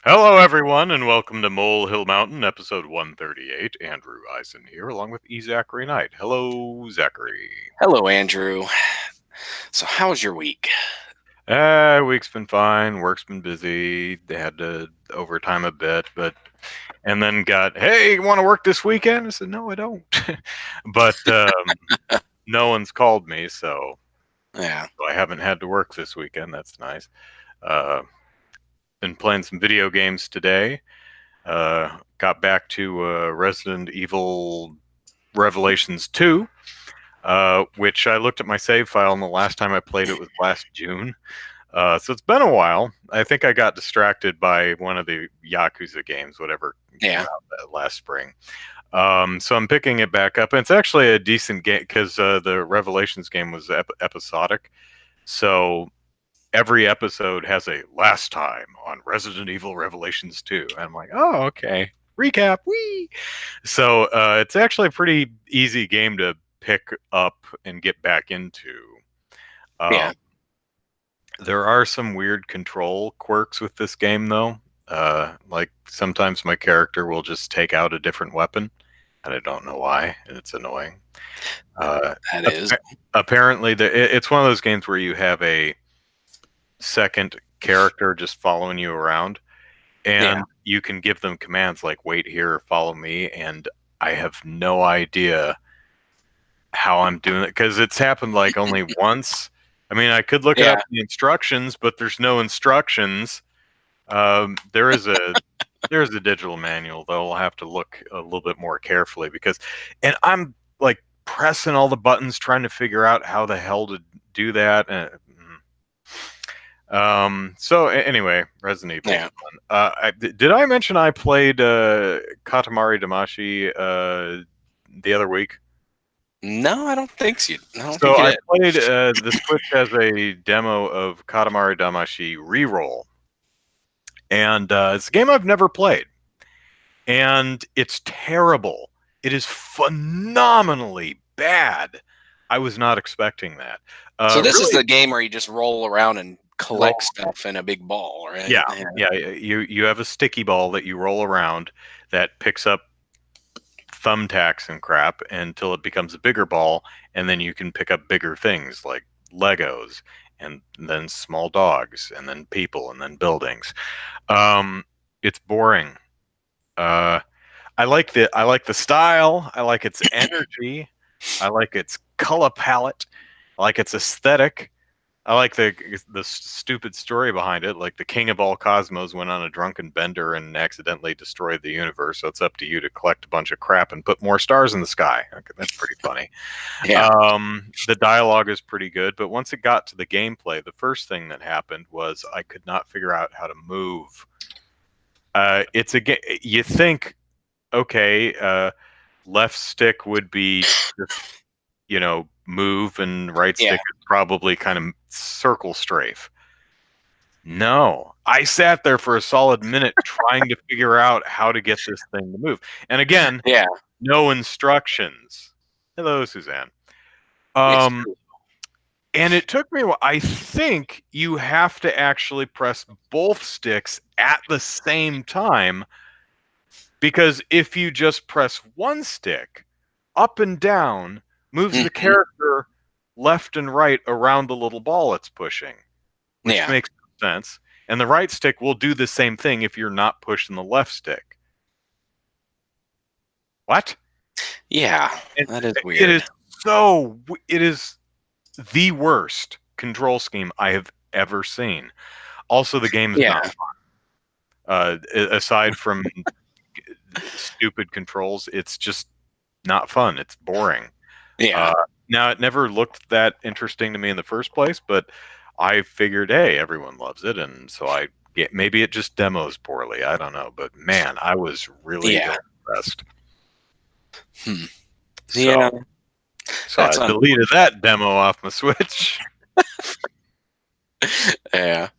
Hello, everyone, and welcome to Molehill Mountain, episode 138. Andrew Eisen here, along with Zachary Knight. Hello, Zachary. Hello, Andrew. So, how's your week? Week's been fine. Work's been busy. They had to overtime a bit, and then got, hey, you want to work this weekend? I said, no, I don't. But no one's called me, so Yeah. I haven't had to work this weekend. That's nice. Been playing some video games today. Got back to Resident Evil Revelations 2, which I looked at my save file, and the last time I played it was last June. So it's been a while. I think I got distracted by one of the Yakuza games, whatever came Yeah. out last spring. So I'm picking it back up, and it's actually a decent game because the Revelations game was episodic. So every episode has a last time on Resident Evil Revelations 2. And I'm like, oh, okay. Recap, wee. So it's actually a pretty easy game to pick up and get back into. Yeah. There are some weird control quirks with this game, though. Like sometimes my character will just take out a different weapon, and I don't know why, and it's annoying. That is. Apparently, it's one of those games where you have a second character just following you around, and you can give them commands like wait here, follow me, and I have no idea how I'm doing it because it's happened like only once. I mean, I could look it up in the instructions, but there's no instructions. There is a digital manual, though. I'll have to look a little bit more carefully and I'm like pressing all the buttons trying to figure out how the hell to do that. So anyway, Resident Evil. Yeah. Did I mention I played Katamari Damacy the other week? No, I don't think so. I don't So think you I did. played the Switch has a demo of Katamari Damacy Reroll, and it's a game I've never played, and it's terrible. It is phenomenally bad. I was not expecting that. So this is Really, the game where you just roll around and collect roll. stuff in a big ball, right? Yeah. You have a sticky ball that you roll around that picks up thumbtacks and crap until it becomes a bigger ball, and then you can pick up bigger things like Legos, and then small dogs, and then people, and then buildings. It's boring. Uh, I like the style. I like its energy. I like its color palette. I like its aesthetic. I like the stupid story behind it. Like the king of all cosmos went on a drunken bender and accidentally destroyed the universe. So it's up to you to collect a bunch of crap and put more stars in the sky. Okay, that's pretty funny. Yeah. The dialogue is pretty good, but once it got to the gameplay, the first thing that happened was I could not figure out how to move. It's a game. You think, okay, left stick would be just, move, and right stick is probably kind of circle strafe. No, I sat there for a solid minute trying to figure out how to get this thing to move. And again, no instructions. Hello, Suzanne. And it took me a while. I think you have to actually press both sticks at the same time, because if you just press one stick, up and down moves the character left and right around the little ball it's pushing, which makes sense. And the right stick will do the same thing if you're not pushing the left stick. What? Yeah, that is weird. It is the worst control scheme I have ever seen. Also, the game is not fun. Aside from stupid controls, it's just not fun. It's boring. Now, it never looked that interesting to me in the first place, but I figured, hey, everyone loves it, and so maybe it just demos poorly. I don't know, but man, I was really impressed. So I deleted that demo off my Switch. Yeah.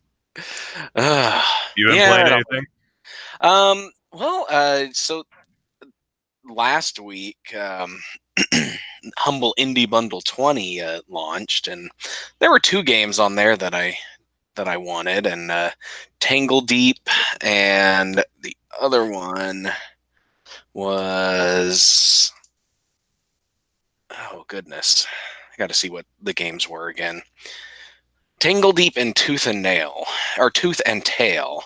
You been playing anything? Well, so last week, Humble Indie Bundle 20 launched, and there were two games on there that I that I wanted, and Tangle Deep, and the other one was, oh goodness, I got to see what the games were again. Tangle Deep and Tooth and Nail, or Tooth and Tail.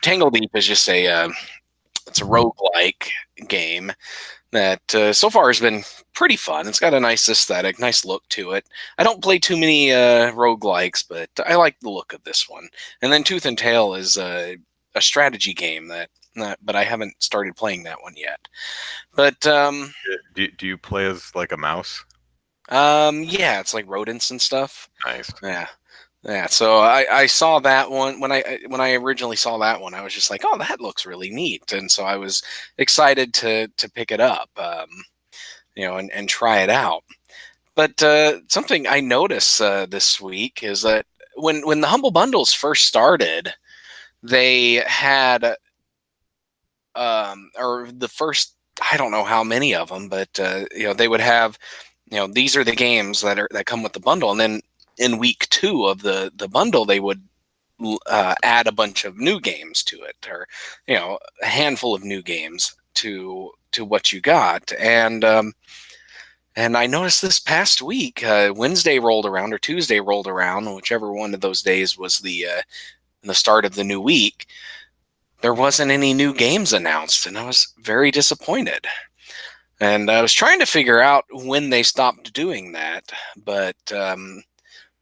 Tangle Deep is just it's a roguelike game that so far has been pretty fun. It's got a nice aesthetic, nice look to it. I don't play too many roguelikes, but I like the look of this one. And then Tooth and Tail is a strategy game but I haven't started playing that one yet. But Do you play as like a mouse? yeah, it's like rodents and stuff. Nice. Yeah. Yeah, so I saw that one when I originally saw that one. I was just like, oh, that looks really neat, and so I was excited to pick it up, and try it out. But something I noticed this week is that when the Humble Bundles first started, they had or the first, I don't know how many of them, but they would have, these are the games that come with the bundle, and then in week 2 of the bundle, they would add a bunch of new games to it, or a handful of new games to what you got. And I noticed this past week, Wednesday rolled around or Tuesday rolled around, whichever one of those days was the start of the new week. There wasn't any new games announced, and I was very disappointed. And I was trying to figure out when they stopped doing that, but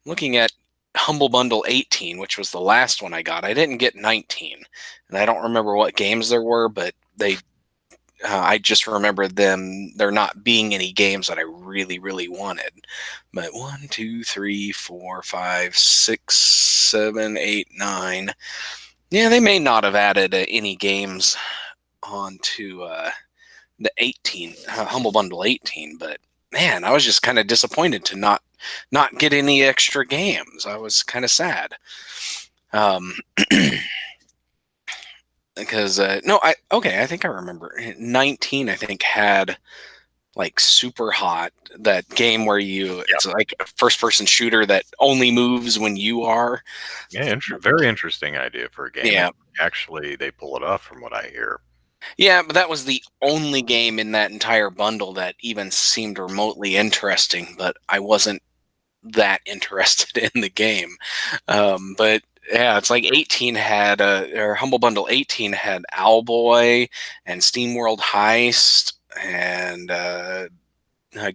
looking at Humble Bundle 18, which was the last one I got, I didn't get 19, and I don't remember what games there were, but I just remember there not being any games that I really, really wanted. But 1, 2, 3, 4, 5, 6, 7, 8, 9. Yeah, they may not have added any games onto the 18 Humble Bundle 18, but man, I was just kind of disappointed to not get any extra games. I was kind of sad. Because no, I think I remember 19. I think had like Super Hot, that game where it's like a first-person shooter that only moves when you are. Yeah, very interesting idea for a game. Yeah, actually, they pull it off from what I hear. yeah, but that was the only game in that entire bundle that even seemed remotely interesting. But I wasn't that interested in the game. But yeah, it's like 18 had or Humble Bundle 18 had Owlboy and SteamWorld Heist and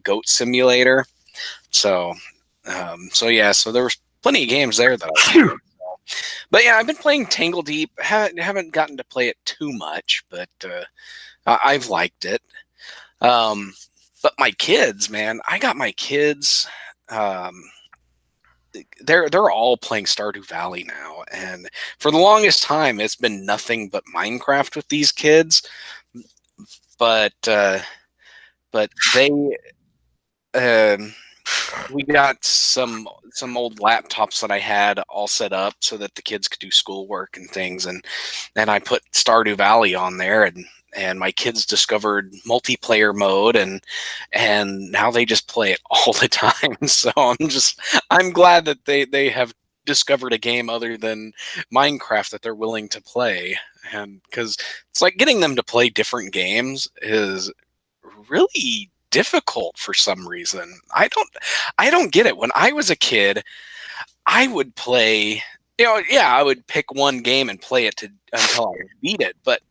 Goat Simulator. So so there was plenty of games there that I wanted. But yeah, I've been playing Tangle Deep. Haven't gotten to play it too much, but I've liked it. But my kids, man, I got my kids. They're all playing Stardew Valley now, and for the longest time, it's been nothing but Minecraft with these kids. But they. We got some old laptops that I had all set up so that the kids could do schoolwork and things, and I put Stardew Valley on there, and my kids discovered multiplayer mode, and now they just play it all the time. So I'm glad that they have discovered a game other than Minecraft that they're willing to play, and because it's like getting them to play different games is really difficult for some reason. I don't get it. When I was a kid, I would play, I would pick one game and play it until I beat it, but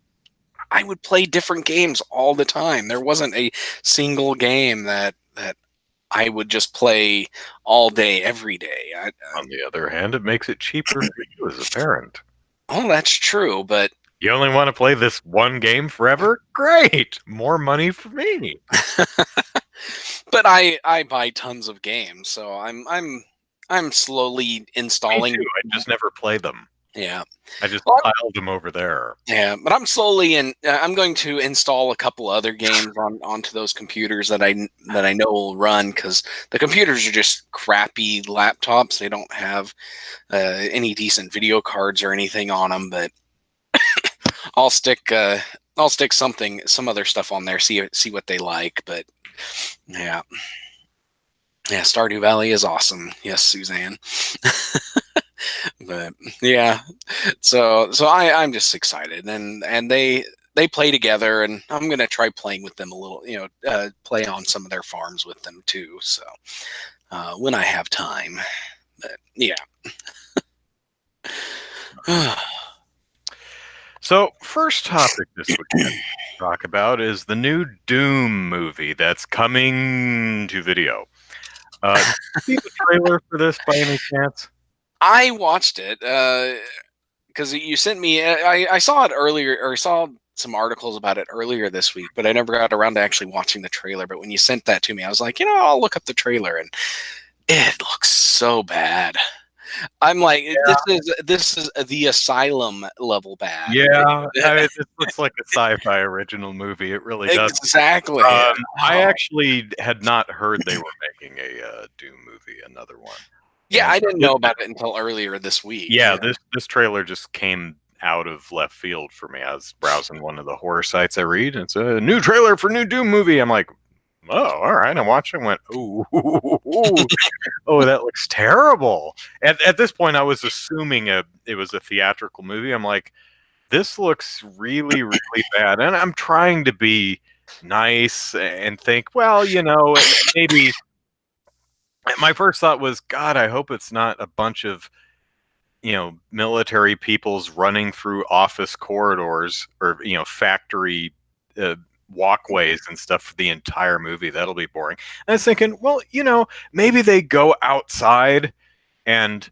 I would play different games all the time. There wasn't a single game that I would just play all day, every day. On the other hand, it makes it cheaper for you as a parent. Oh, that's true, but you only want to play this one game forever? Great! More money for me. But I buy tons of games, so I'm slowly installing. Me too. I just never play them. Yeah, I just piled them over there. Yeah, but I'm slowly I'm going to install a couple other games onto those computers that I know will run, because the computers are just crappy laptops. They don't have any decent video cards or anything on them. But I'll stick some other stuff on there, see what they like. But yeah, Stardew Valley is awesome. Yes, Suzanne. But yeah, so I'm just excited, and they play together, and I'm gonna try playing with them a little, play on some of their farms with them too. So when I have time, but yeah. So, first topic this week to talk about is the new Doom movie that's coming to video. Did you see the trailer for this by any chance? I watched it because you sent me. I saw it earlier, or saw some articles about it earlier this week, but I never got around to actually watching the trailer. But when you sent that to me, I was like, I'll look up the trailer, and it looks so bad. I'm like, this is the Asylum level bad. Yeah, I mean, this looks like a sci-fi original movie. It really does. Exactly. I Wow. actually had not heard they were making a Doom movie, another one. Yeah, And I so didn't know about it until earlier this week. yeah, this trailer just came out of left field for me. I was browsing one of the horror sites I read, and it's a new trailer for new Doom movie. I'm like, oh, all right. I watched it and went, ooh, oh, that looks terrible. At this point, I was assuming it was a theatrical movie. I'm like, this looks really, really bad. And I'm trying to be nice and think, well, maybe. My first thought was, God, I hope it's not a bunch of military people's running through office corridors or factory uh, walkways and stuff for the entire movie. That'll be boring. And I was thinking, well, maybe they go outside and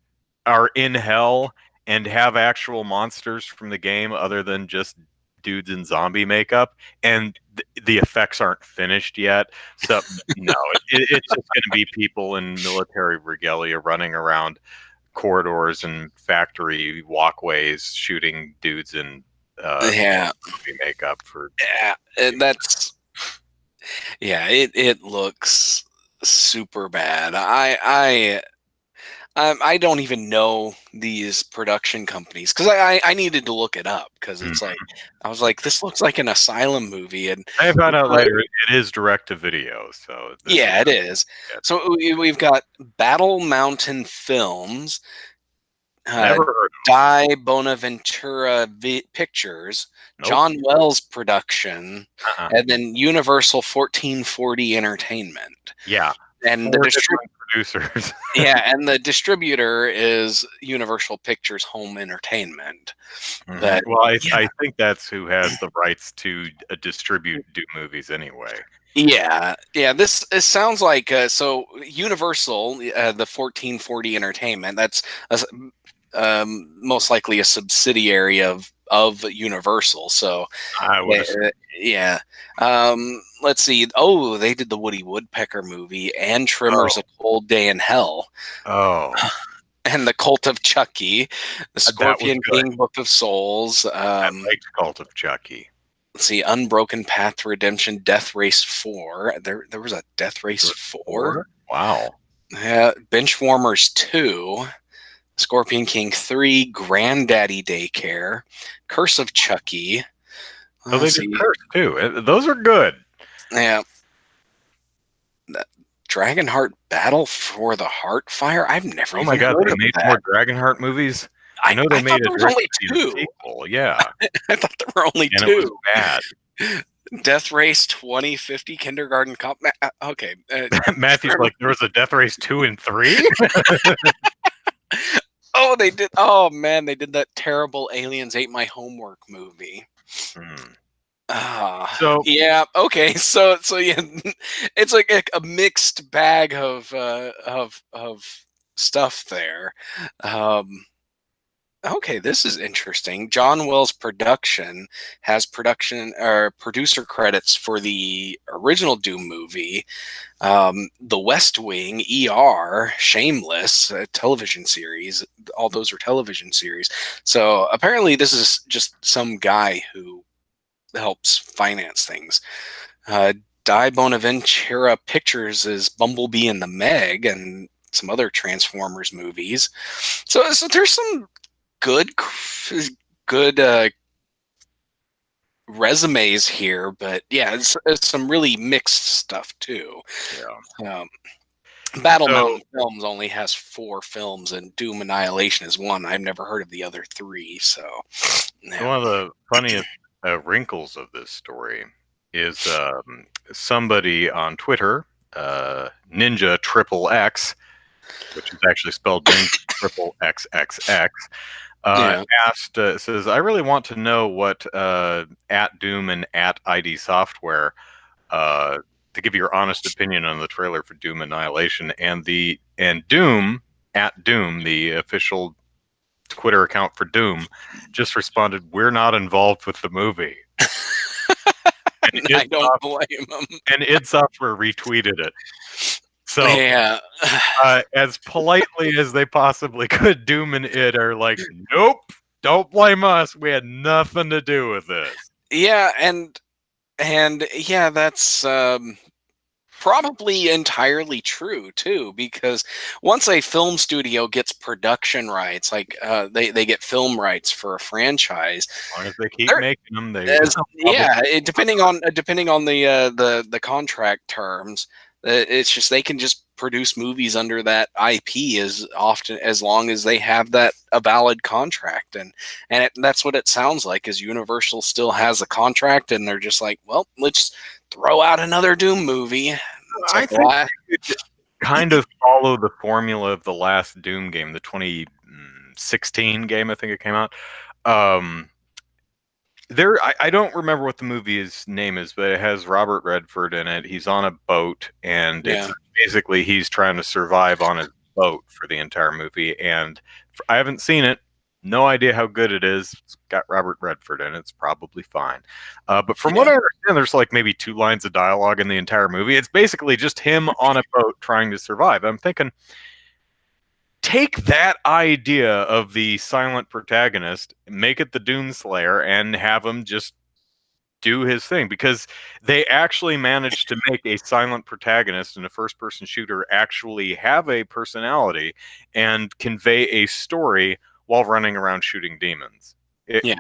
are in hell and have actual monsters from the game other than just dudes in zombie makeup, and the effects aren't finished yet. So no, it's just going to be people in military regalia running around corridors and factory walkways shooting dudes in Yeah, makeup for yeah, it looks super bad. I don't even know these production companies because I needed to look it up because Mhm. it's like I was like, this looks like an Asylum movie, and I found out later it is direct to video, so this is yeah, it is. it. So we've got Battle Mountain Films, uh, Never heard Die Bonaventura Pictures, of. Nope. John Wells Production, Uh-uh. and then Universal 1440 Entertainment. Yeah, And four different producers. and the distributor is Universal Pictures Home Entertainment. Mhm. But Well, yeah, I think that's who has the rights to distribute Doom movies anyway. yeah. This it sounds like so Universal, the 1440 Entertainment. That's most likely a subsidiary of Universal. So I would assume. yeah. Let's see. Oh, they did the Woody Woodpecker movie and Trimmer's Oh, A Cold Day in Hell. oh, And the Cult of Chucky, the that was Scorpion good. King, Book of Souls. I liked Cult of Chucky. Let's see, Unbroken Path to Redemption, Death Race 4. There was a Death Race 4. Four? Wow. Benchwarmers 2, Scorpion King 3, Granddaddy Daycare, Curse of Chucky. Oh, they Let's did see. Curse too. Those are good. Yeah. Dragonheart Battle for the Heartfire. I've never Oh my even God, heard they of made that. more Dragonheart movies. I know they I thought made a there was only direct-to-video two. sequel, yeah, I thought there were only and it was two. bad. Death Race 2050 Kindergarten Cop. Okay. Matthew's like, there was a Death Race 2 and 3? Oh, they did. Oh man, they did that terrible Aliens Ate My Homework movie. Hmm. Ah, So, yeah. Okay, so yeah, it's like a mixed bag of stuff there. Um, okay, this is interesting. John Wells Production has production or producer credits for the original Doom movie, The West Wing, ER, Shameless, television series. All those are television series. So apparently, this is just some guy who helps finance things. Uh, Die Bonaventura Pictures is Bumblebee and the Meg and some other Transformers movies. So there's some good good resumes here, but yeah, it's some really mixed stuff too. yeah. Um, Battle So Mountain Films only has 4 films, and Doom Annihilation is one. I've never heard of the other 3. So, yeah, one of the funniest wrinkles of this story is somebody on Twitter, Ninja Triple X, which is actually spelled Ninja Triple XXX, yeah, asked, says, I really want to know what at Doom and at ID Software, uh, to give your honest opinion on the trailer for Doom Annihilation, and Doom at Doom, the official Twitter account for Doom, just responded, "We're not involved with the movie." And I id, don't blame them. and id Software retweeted it. So, Yeah, as politely as they possibly could, Doom and id are like, "Nope, don't blame us. We had nothing to do with this." yeah, and yeah, that's probably entirely true too, because once a film studio gets production rights, like they get film rights for a franchise, As long as they keep they're making them, they as probably. yeah, depending on the contract terms, it's just they can just produce movies under that IP as long as they have a valid contract, and that's what it sounds like. Is Universal still has a contract, and they're just like, well, let's throw out another Doom movie. It's I like, think why? they could kind of follow the formula of the last Doom game, the 2016 game, I think it came out. Um, I don't remember what the movie's name is, but it has Robert Redford in it. He's on a boat, and it's Yeah, basically he's trying to survive on his boat for the entire movie. And I haven't seen it. No idea how good it is. It's got Robert Redford in it. It's probably fine. But from what yeah, I understand, there's like maybe 2 lines of dialogue in the entire movie. It's basically just him on a boat trying to survive. I'm thinking, take that idea of the silent protagonist, make it the Dune Slayer, and have him just do his thing, because they actually managed to make a silent protagonist in a first person shooter actually have a personality and convey a story while running around shooting demons. yeah,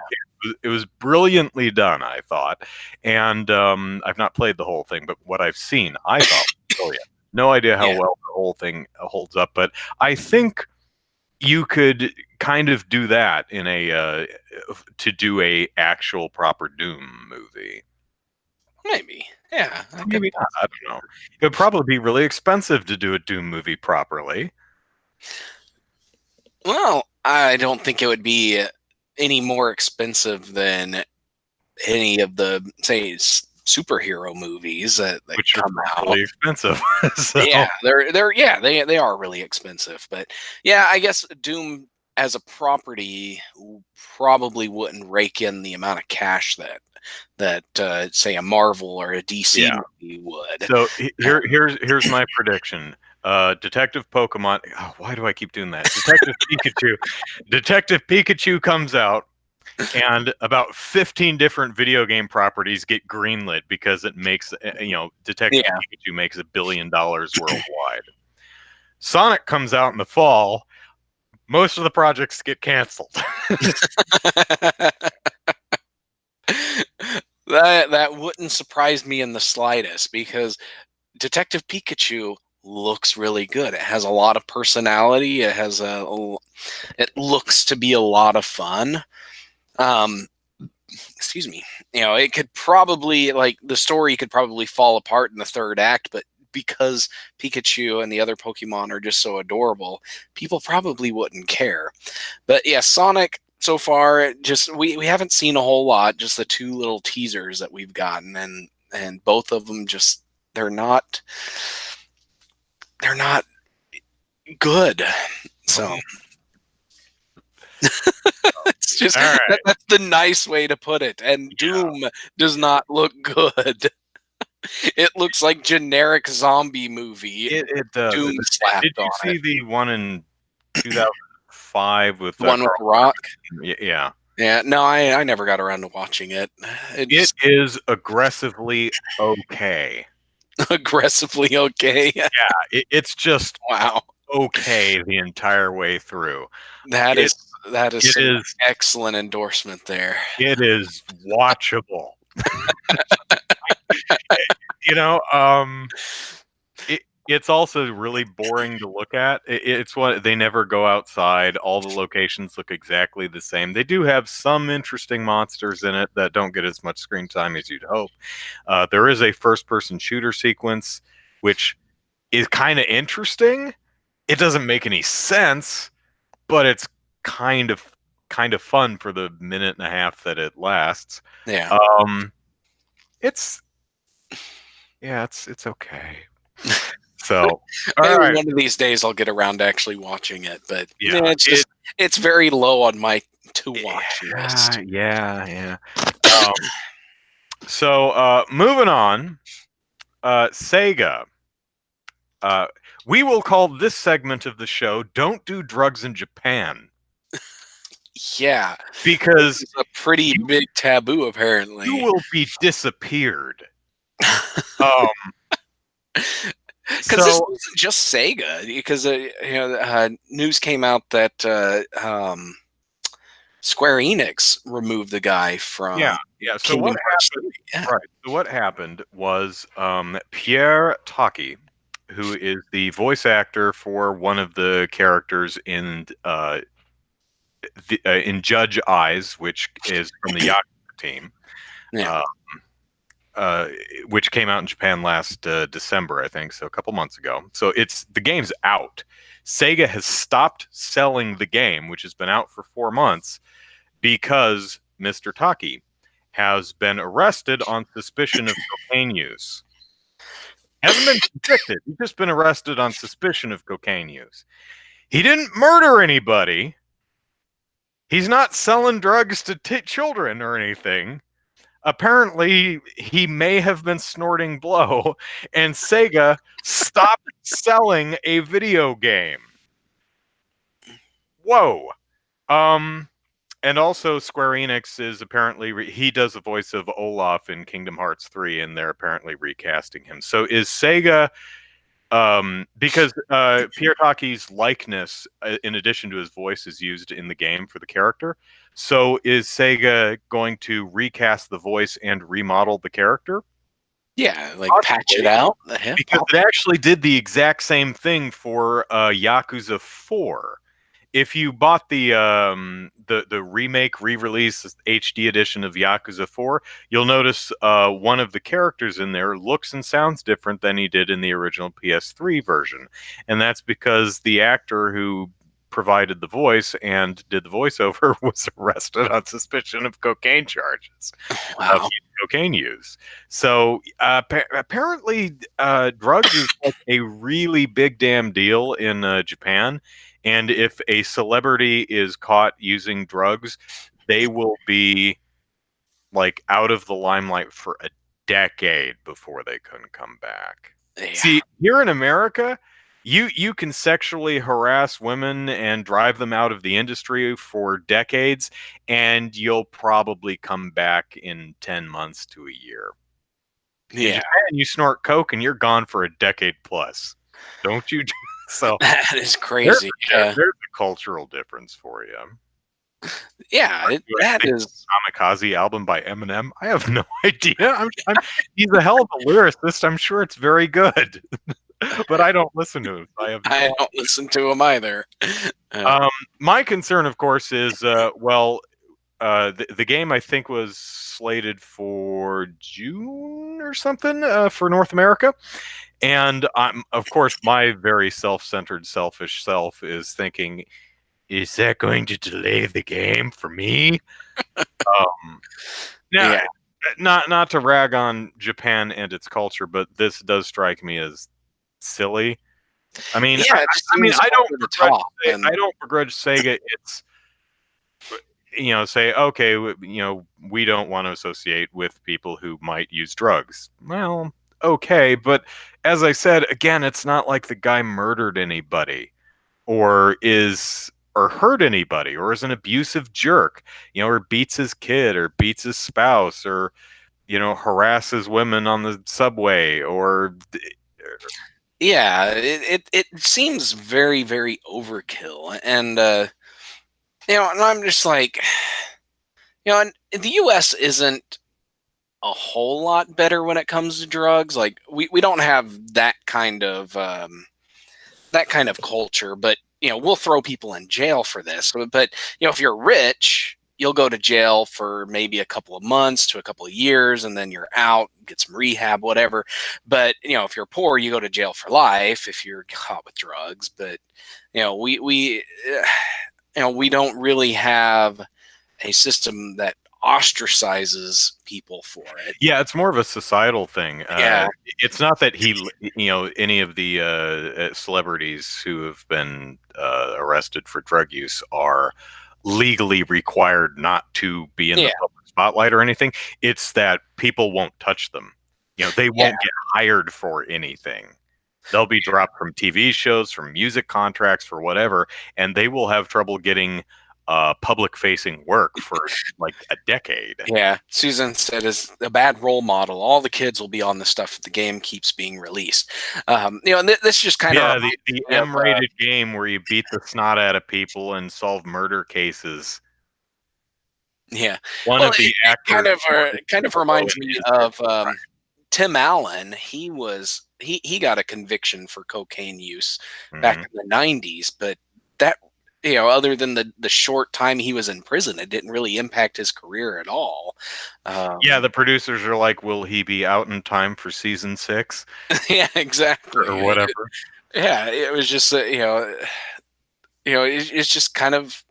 It was brilliantly done, I thought. And I've not played the whole thing, but what I've seen, I thought was brilliant. No idea how yeah. well the whole thing holds up, but I think you could kind of do that in a to do a actual proper Doom movie. Maybe. Yeah, I could. Maybe not. I don't know. It would probably be really expensive to do a Doom movie properly. Well, I don't think it would be any more expensive than any of the, say, superhero movies that Which are come out. really expensive. So Yeah, they are really expensive, but yeah, I guess Doom as a property probably wouldn't rake in the amount of cash that say a Marvel or a DC yeah. movie would. So here's my prediction. Detective Pokemon. Oh, why do I keep doing that? Detective Pikachu. Detective Pikachu comes out, and about 15 different video game properties get greenlit because it makes, Detective Yeah. Pikachu makes $1 billion worldwide. Sonic comes out in the fall. Most of the projects get canceled. That wouldn't surprise me in the slightest, because Detective Pikachu looks really good. It has a lot of personality. It looks to be a lot of fun. Um, excuse me. It could probably, like, the story could probably fall apart in the third act, but because Pikachu and the other Pokemon are just so adorable, people probably wouldn't care. But yeah, Sonic so far, just we haven't seen a whole lot. Just the 2 little teasers that we've gotten, and both of them just they're not they're not good. So it's just All right. that's the nice way to put it. And Yeah. Doom does not look good. It looks like generic zombie movie. It does. Doom Did slapped you on it. see the one in 2005 with The one with Carl? the rock. Yeah. Yeah, no, I never got around to watching it. It It's is aggressively okay. aggressively okay. It's just Wow. okay the entire way through. That It is that is it some is excellent endorsement there. it is watchable. You know, um, it, It's also really boring to look at. It's what they never go outside. All the locations look exactly the same. They do have some interesting monsters in it that don't get as much screen time as you'd hope. There is a first-person shooter sequence, which is kind of interesting. It doesn't make any sense, but it's kind of kind of fun for the minute and a half that it lasts. Yeah. Um, it's yeah, it's okay. So, all Maybe right, one of these days I'll get around to actually watching it, but yeah, it's very low on my to watch list. yeah. Um, moving on, Sega. Uh, we will call this segment of the show "Don't Do Drugs in Japan" Yeah, because it's a pretty you big taboo you apparently. will be disappeared. Um, Because this so wasn't just Sega. Because news came out that Square Enix removed the guy yeah, from yeah. So what Kingdom Hearts happened? 3. Yeah, Right. So what happened was Pierre Taki, who is the voice actor for one of the characters in Judge Eyes, which is from the Yakuza team, yeah, uh, uh, which came out in Japan last December, I think, so a couple months ago. So the game's out. Sega has stopped selling the game, which has been out for 4 months, because Mr. Taki has been arrested on suspicion of cocaine use. Hasn't been convicted. He's just been arrested on suspicion of cocaine use. He didn't murder anybody. He's not selling drugs to children or anything. Apparently, he may have been snorting blow, and Sega stopped selling a video game. Whoa. Um, and also Square Enix is apparently he does the voice of Olaf in Kingdom Hearts 3, and they're apparently recasting him. So is Sega because Pierre Taki's likeness, in addition to his voice, is used in the game for the character. So is Sega going to recast the voice and remodel the character? yeah. Like patch it Possibly, out. The hip because hop. it actually did the exact same thing for Yakuza 4. If you bought the remake re-release HD edition of Yakuza 4, you'll notice one of the characters in there looks and sounds different than he did in the original PS3 version, and that's because the actor who provided the voice and did the voiceover was arrested on suspicion of cocaine charges of Wow. cocaine use. So apparently, drugs is like a really big damn deal in Japan. And if a celebrity is caught using drugs, they will be like out of the limelight for a decade before they can come back. Yeah. See, here in America, you can sexually harass women and drive them out of the industry for decades, and you'll probably come back in 10 months to a year. In Yeah. Japan, you snort coke and you're gone for a decade plus. Don't you? So That is there's crazy. a, Yeah. there's a cultural difference for you. Yeah. Do I That think is. Kamikaze album by Eminem? I have no idea. He's a hell of a lyricist. I'm sure it's very good, but I don't listen to him. So I have I no. don't listen to him either. Um, my concern, of course, is the game I think was slated for June or something for North America. And I'm, of course, my very self-centered, selfish self is thinking, is that going to delay the game for me? Now, Yeah. not to rag on Japan and its culture, but this does strike me as silly. I mean, Yeah. It just seems I don't over the begrudge top. And I don't begrudge Sega. It's say okay, we don't want to associate with people who might use drugs. Well, okay, but as I said again, it's not like the guy murdered anybody or hurt anybody or is an abusive jerk, or beats his kid or beats his spouse or harasses women on the subway or yeah, it seems very, very overkill. And and I'm just like, and the U.S. isn't a whole lot better when it comes to drugs. Like we don't have that kind of culture, but we'll throw people in jail for this. But if you're rich, you'll go to jail for maybe a couple of months to a couple of years, and then you're out, get some rehab, whatever. But if you're poor, you go to jail for life if you're caught with drugs. But we don't really have a system that ostracizes people for it. Yeah, it's more of a societal thing. Yeah, It's not that any of the celebrities who have been arrested for drug use are legally required not to be in the yeah, public spotlight or anything. It's that people won't touch them. They yeah, won't get hired for anything. They'll be dropped from TV shows, from music contracts, for whatever, and they will have trouble getting public facing work for like a decade. yeah. Susan said, "As a bad role model, all the kids will be on the stuff if the game keeps being released." And this just kind of Yeah, reminds the me of, M-rated game where you beat the snot out of people and solve murder cases. yeah. One Well, of the it actors kind of below in reminds me his of Tim Allen. He got a conviction for cocaine use back hmm in the '90s, but that other than the short time he was in prison, it didn't really impact his career at all. Yeah, Um, the producers are like, will he be out in time for season 6 yeah, or exactly. whatever? Yeah, it was just it's just kind of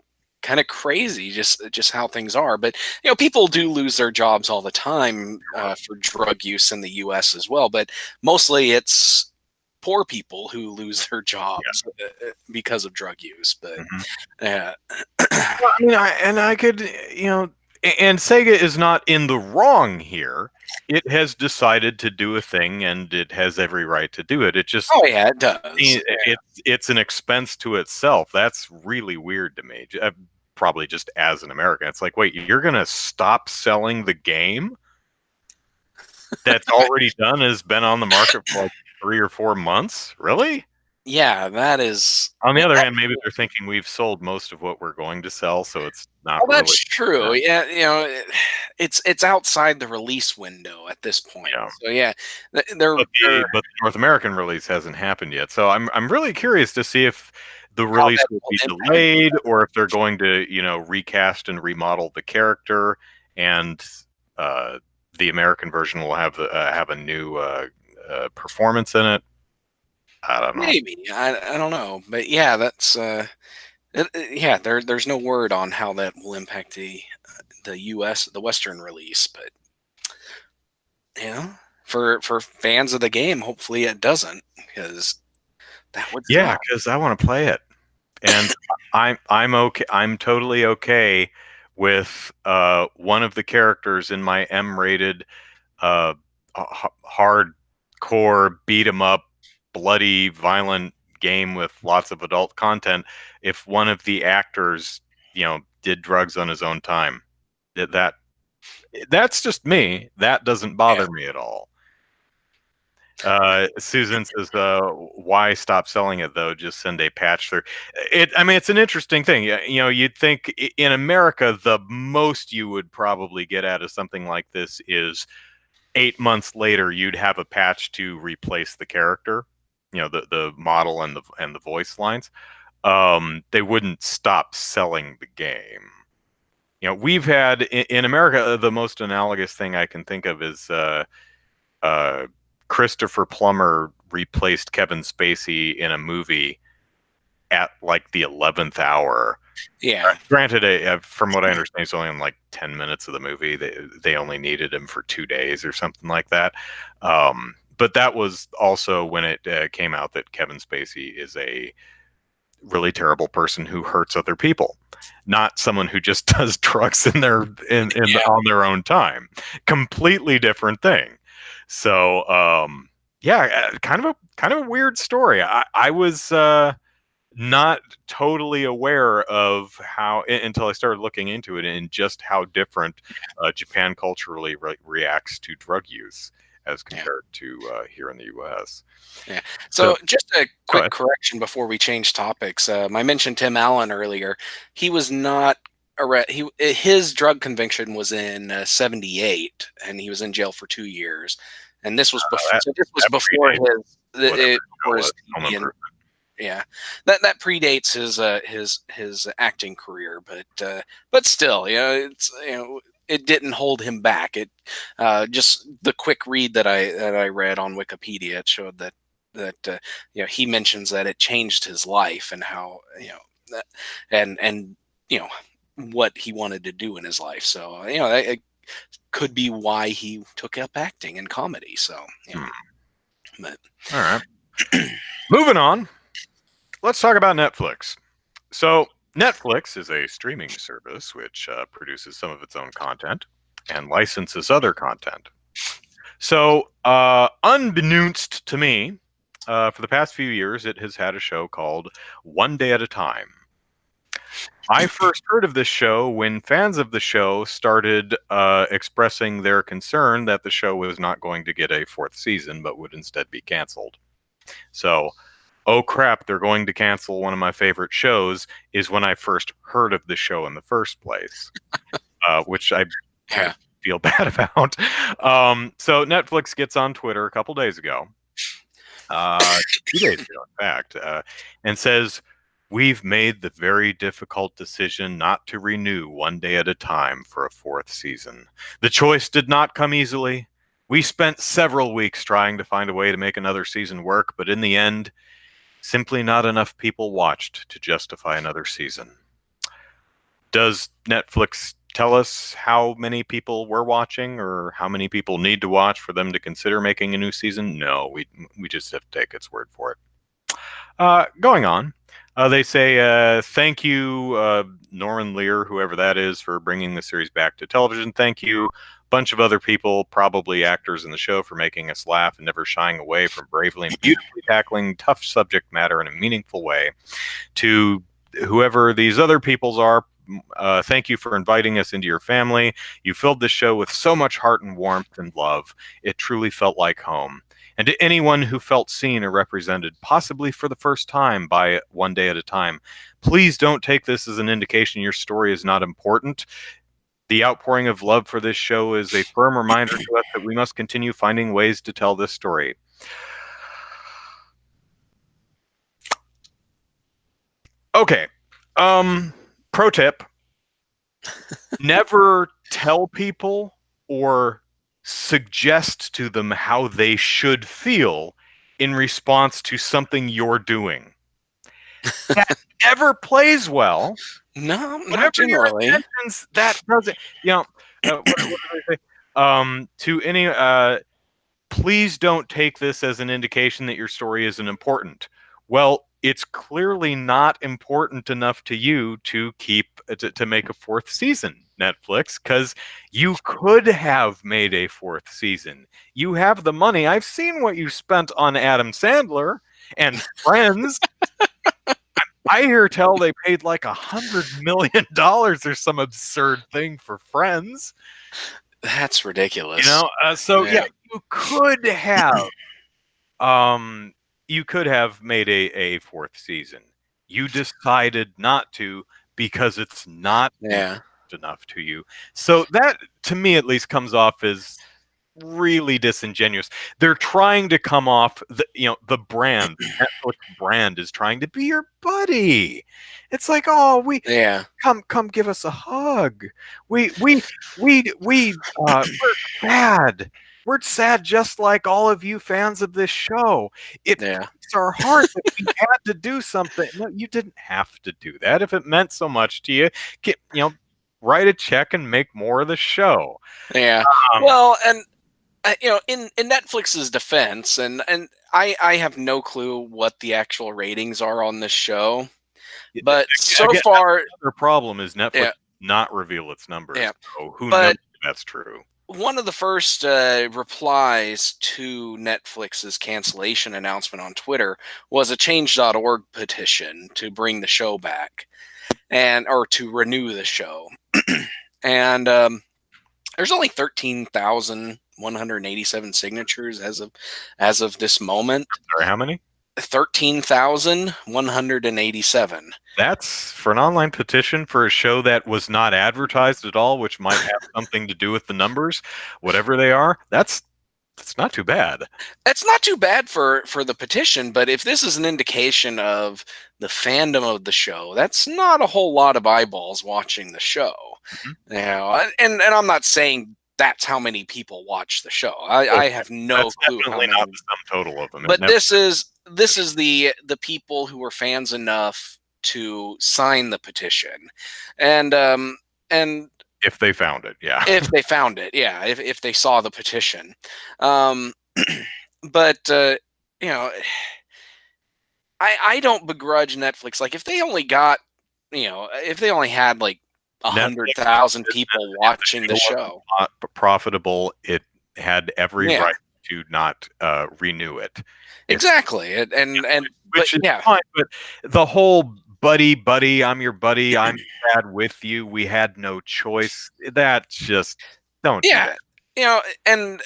crazy just how things are. But people do lose their jobs all the time for drug use in the US as well, but mostly it's poor people who lose their jobs because of drug use. But hmm yeah. Well, I mean, I could, and Sega is not in the wrong here. It has decided to do a thing, and it has every right to do it. It just Oh yeah, it does. it's an expense to itself. That's really weird to me. Probably just as an American, it's like, wait, you're gonna stop selling the game that's already done, has been on the market for like 3 or 4 months? Really? Yeah, that is. On the other hand, maybe they're thinking we've sold most of what we're going to sell, so it's not Oh, really. that's true. Yeah, it's outside the release window at this point. Yeah. So yeah, they're But the North American release hasn't happened yet. So I'm really curious to see if the how release that will will be impact. delayed or if they're going to, recast and remodel the character, and uh, the American version will have a new performance in it. I don't know. Maybe I don't know, but yeah, that's yeah. There's no word on how that will impact the U.S. the Western release, but for fans of the game, hopefully it doesn't, because that would Yeah, suck. because I want to play it, and I'm okay. I'm totally okay with one of the characters in my M-rated uh, hardcore beat 'em up, bloody, violent game with lots of adult content. If one of the actors, did drugs on his own time, that that's just me. That doesn't Yeah, bother me at all. Susan says, "Why stop selling it though? Just send a patch through." I mean, it's an interesting thing. You'd think in America, the most you would probably get out of something like this is 8 months later, you'd have a patch to replace the character, the model and the voice lines. They wouldn't stop selling the game. We've had in America, the most analogous thing I can think of is uh, Christopher Plummer replaced Kevin Spacey in a movie at like the 11th hour. yeah, Granted, from what I understand, it's only in like 10 minutes of the movie. They only needed him for 2 days or something like that. But that was also when it came out that Kevin Spacey is a really terrible person who hurts other people, not someone who just does drugs yeah, on their own time. Completely different thing. So yeah, kind of a weird story. I was not totally aware of how until I started looking into it and just how different Japan culturally reacts to drug use as yeah. compared to here in the U.S. Yeah. So So just a go quick ahead. correction before we change topics. I mentioned Tim Allen earlier. He was not. his drug conviction was in '78, and he was in jail for 2 years. And this was before. That, So this was that before predates whatever before show his was. Home TV. Improvement. Yeah, that predates his acting career, but still, it's it didn't hold him back. It just the quick read that I read on Wikipedia, it showed that he mentions that it changed his life and how that, and what he wanted to do in his life. So it could be why he took up acting and comedy. So but All right. Moving on. Let's talk about Netflix. So, Netflix is a streaming service which produces some of its own content and licenses other content. So, unbeknownst to me, for the past few years, it has had a show called One Day at a Time. I first heard of this show when fans of the show started expressing their concern that the show was not going to get a fourth season, but would instead be canceled. So, oh crap, they're going to cancel one of my favorite shows, is when I first heard of the show in the first place, which I kind of feel bad about. So Netflix gets on Twitter a couple days ago, 2 days ago, in fact, and says, "We've made the very difficult decision not to renew One Day at a Time for a fourth season. The choice did not come easily. We spent several weeks trying to find a way to make another season work, but in the end, simply not enough people watched to justify another season." Does Netflix tell us how many people were watching or how many people need to watch for them to consider making a new season? No, we just have to take its word for it. Going on, they say, thank you, Norman Lear, whoever that is, for bringing the series back to television. Thank you, bunch of other people, probably actors in the show, for making us laugh and never shying away from bravely and beautifully tackling tough subject matter in a meaningful way. To whoever these other peoples are, thank you for inviting us into your family. You filled this show with so much heart and warmth and love. It truly felt like home. And to anyone who felt seen or represented, possibly for the first time by One Day at a Time, please don't take this as an indication your story is not important. The outpouring of love for this show is a firm reminder to us that we must continue finding ways to tell this story. Okay. Pro tip. Never tell people or suggest to them how they should feel in response to something you're doing. That never plays well. No, not Whatever your generally. intentions, that doesn't, what do they say? To any, please don't take this as an indication that your story isn't important. Well, it's clearly not important enough to you to to make a fourth season, Netflix, because you could have made a fourth season. You have the money. I've seen what you spent on Adam Sandler and Friends. I hear tell they paid like $100 million or some absurd thing for Friends. That's ridiculous. So you could have you could have made a fourth season. You decided not to because it's not enough to you. So that, to me at least, comes off as really disingenuous. They're trying to come off the brand, the Netflix brand is trying to be your buddy. It's like, oh, come give us a hug. We're sad. We're sad just like all of you fans of this show. It breaks our heart that we had to do something. No, you didn't have to do that. If it meant so much to you, write a check and make more of the show. Yeah. Well, and in Netflix's defense, and I have no clue what the actual ratings are on this show, but so far, their problem is Netflix not reveal its numbers. Yeah. So who knows if that's true? One of the first replies to Netflix's cancellation announcement on Twitter was a Change.org petition to bring the show back or to renew the show, and there's only 13,187 signatures as of this moment. Sorry, how many? 13,187. That's for an online petition for a show that was not advertised at all, which might have something to do with the numbers, whatever they are. That's not too bad. That's not too bad for the petition, but if this is an indication of the fandom of the show, that's not a whole lot of eyeballs watching the show. Mhm. You know, and I'm not saying that's how many people watch the show. I have no That's clue how definitely many, not the sum total of them. It but never this is the people who were fans enough to sign the petition, and if they found it, yeah. if they found it, yeah, if they saw the petition, um, but you know, I don't begrudge Netflix. Like if they only got, if they only had like a hundred Netflix is thousand a business. people If the watching the show wasn't show, profitable, it had every yeah, right to not renew it. If exactly, and but which is yeah, fine, but the whole buddy, I'm your buddy, I'm sad with you, we had no choice. That just don't do that. yeah, and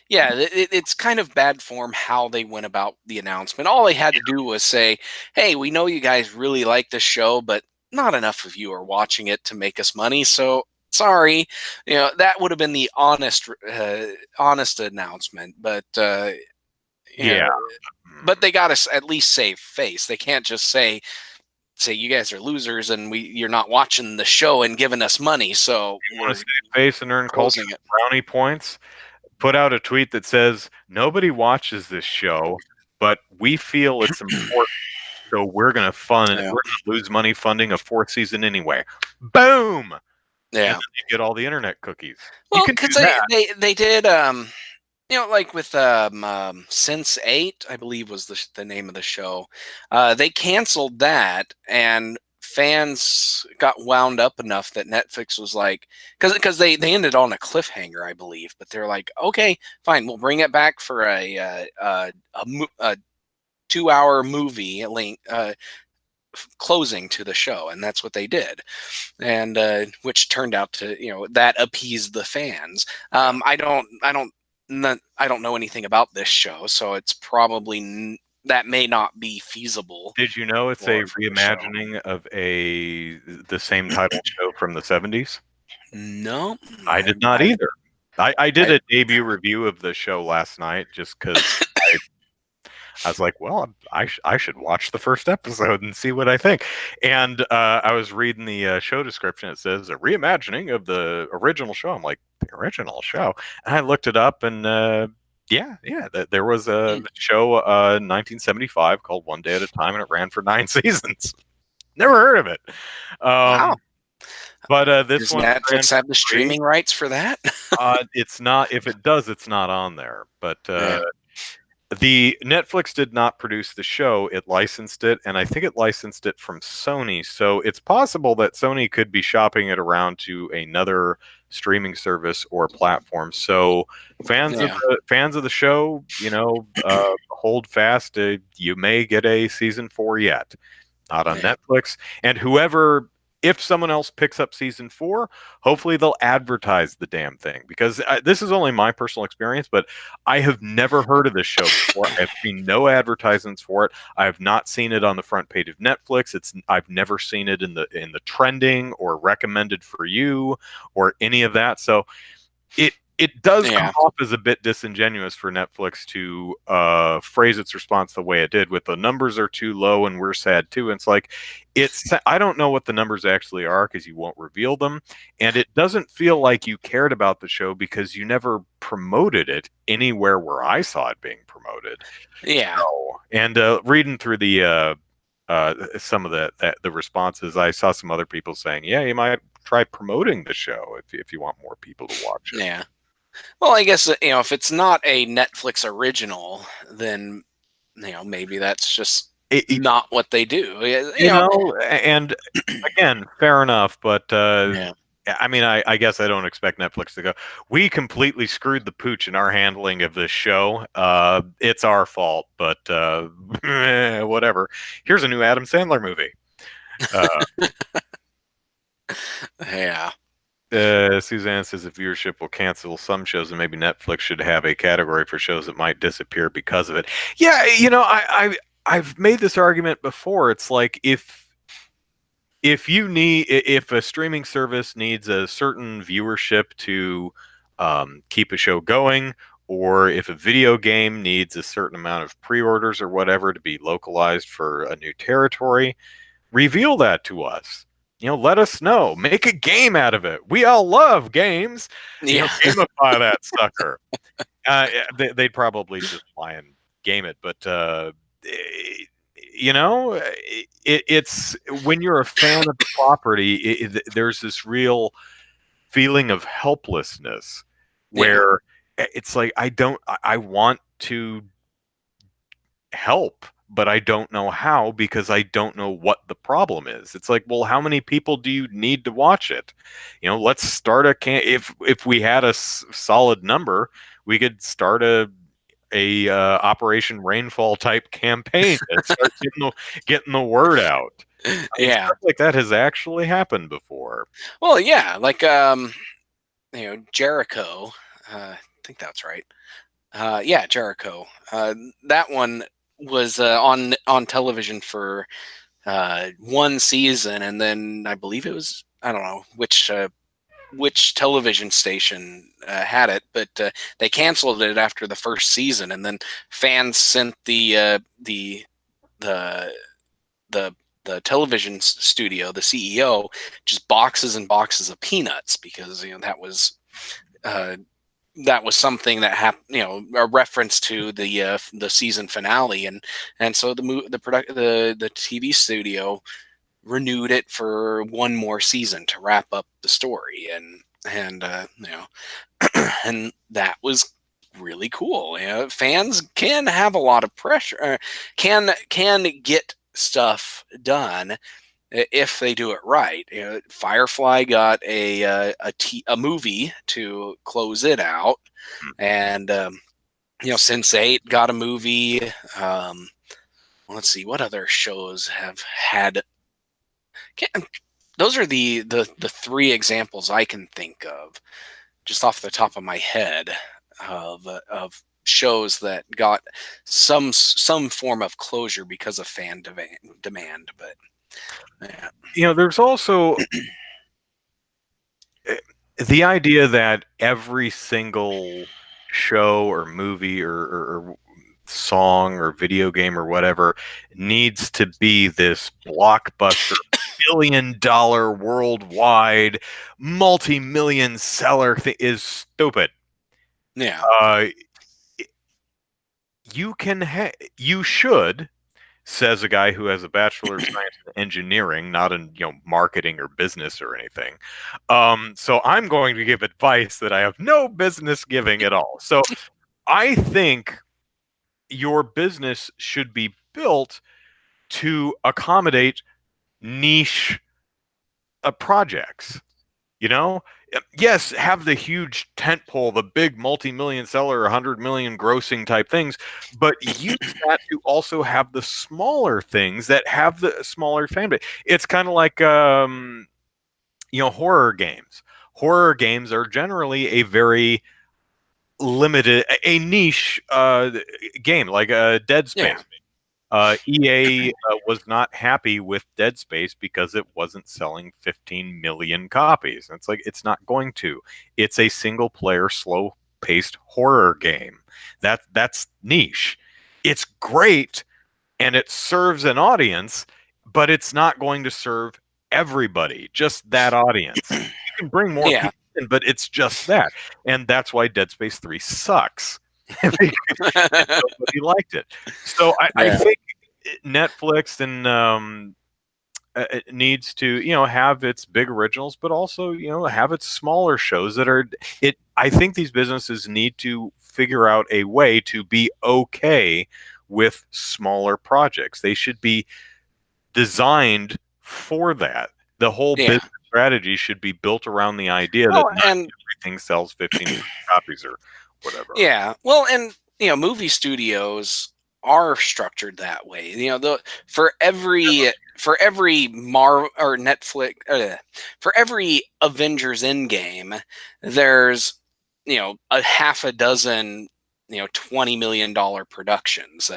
yeah, it's kind of bad form how they went about the announcement. All they had to do was say, "Hey, we know you guys really like this show, but not enough of you are watching it to make us money. So sorry." That would have been the honest announcement. But you Yeah. know, but they got to at least save face. They can't just say you guys are losers and you're not watching the show and giving us money, so You want to we're save face and earn culture closing it. brownie points? Put out a tweet that says, "Nobody watches this show, but we feel it's important, so Yeah, we're gonna lose money funding a fourth season anyway." Boom! And then yeah. you get all the internet cookies. You Well, can because do they, that. they they did like with Sense 8, I believe was the name of the show. They canceled that, and fans got wound up enough that Netflix was like, because they ended on a cliffhanger, I believe, but they're like, okay, fine, we'll bring it back for a 2-hour movie link. Closing to the show, and that's what they did, and which turned out to, that appeased the fans. Yeah. I don't know anything about this show, so it's probably that may not be feasible Did you know it's a for the show. reimagining of the same title show from the 70s? No, I did not I, either. I did I, a debut review of the show last night just because I was like, well, I should watch the first episode and see what I think. And I was reading the show description. It says a reimagining of the original show. I'm like, the original show? And I looked it up, and yeah, there was a hmm, show 1975 called One Day at a Time, and it ran for 9 seasons. Never heard of it. wow. Um, but this Does one ran Netflix for have the free. streaming rights for that? It's not. If it does, it's not on there. But Yeah, the Netflix did not produce the show, it licensed it, and I think it licensed it from Sony. So it's possible that Sony could be shopping it around to another streaming service or platform. So yeah, fans of the show, hold fast. You may get a season 4 yet, not on yeah, Netflix. And if someone else picks up season 4, hopefully they'll advertise the damn thing, because this is only my personal experience, but I have never heard of this show before. I've seen no advertisements for it. I have not seen it on the front page of Netflix. I've never seen it in the trending or recommended for you or any of that. So it does come yeah, off as a bit disingenuous for Netflix to phrase its response the way it did, with the numbers are too low and we're sad too. And it's like, I don't know what the numbers actually are because you won't reveal them, and it doesn't feel like you cared about the show because you never promoted it anywhere where I saw it being promoted. yeah. So, and reading through some of the responses, I saw some other people saying, yeah, you might try promoting the show if you want more people to watch it. Yeah. Well, I guess if it's not a Netflix original, then maybe that's just It, not what they do. and again, fair enough, but Yeah, I mean, I guess I don't expect Netflix to go, we completely screwed the pooch in our handling of this show. It's our fault, but whatever. Here's a new Adam Sandler movie. Uh, yeah. Suzanne says if viewership will cancel some shows, and maybe Netflix should have a category for shows that might disappear because of it. Yeah, I've made this argument before. It's like if a streaming service needs a certain viewership to keep a show going, or if a video game needs a certain amount of pre-orders or whatever to be localized for a new territory, reveal that to us. Let us know. Make a game out of it. We all love games. Yeah. Gamify that sucker. They'd probably just lie and game it, but it's when you're a fan of the property, there's this real feeling of helplessness where it's like I want to help, but I don't know how because I don't know what the problem is. It's like, well, how many people do you need to watch it? Let's start if we had a solid number, we could start a Operation Rainfall type campaign and start getting the word out. Yeah. Stuff like that has actually happened before. Well, yeah, like Jericho. I think that's right. Yeah, Jericho. That one was on television for one season, and then I believe it was, I don't know which television station had it, but they canceled it after the first season, and then fans sent the the television studio, the CEO, just boxes and boxes of peanuts because that was something that happened, a reference to the season finale, and so the TV studio renewed it for one more season to wrap up the story, and and that was really cool. Fans can have a lot of pressure, can get stuff done if they do it right. Firefly got a movie to close it out, and Sense8 got a movie. Let's see, what other shows have had. Those are the three examples I can think of, just off the top of my head, of shows that got some form of closure because of fan demand. But yeah. There's also the idea that every single show or movie or song or video game or whatever needs to be this blockbuster $1 billion worldwide multi-million seller thing is stupid. Yeah. You should, says a guy who has a Bachelor of Science in Engineering, not in marketing or business or anything. So I'm going to give advice that I have no business giving at all. So I think your business should be built to accommodate niche projects. Yes, have the huge tentpole, the big multi-million seller, 100 million grossing type things, but use that to also have the smaller things that have the smaller fan base. It's kind of like horror games. Horror games are generally a very limited, a niche game, like Dead Space. Yeah. EA was not happy with Dead Space because it wasn't selling 15 million copies. And it's like, it's not going to. It's a single player, slow paced horror game. That's niche. It's great and it serves an audience, but it's not going to serve everybody, just that audience. You can bring more people in, but it's just that. And that's why Dead Space 3 sucks. Nobody liked it. So I think Netflix and it needs to have its big originals, but also have its smaller shows that are it. I think these businesses need to figure out a way to be okay with smaller projects. They should be designed for that. The whole business strategy should be built around the idea that not everything sells 15 copies or whatever. Yeah. Well, and movie studios are structured that way. For every Mar or Netflix for every Avengers Endgame, there's a half a dozen $20 million productions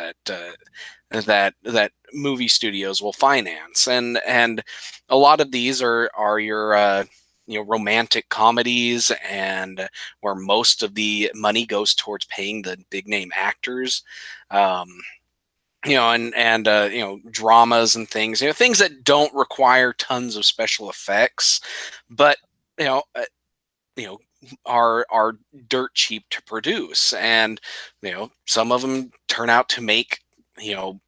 that movie studios will finance, and a lot of these are your romantic comedies, and where most of the money goes towards paying the big name actors, um, and dramas and things, things that don't require tons of special effects, but you know uh, you know are dirt cheap to produce, and some of them turn out to make you know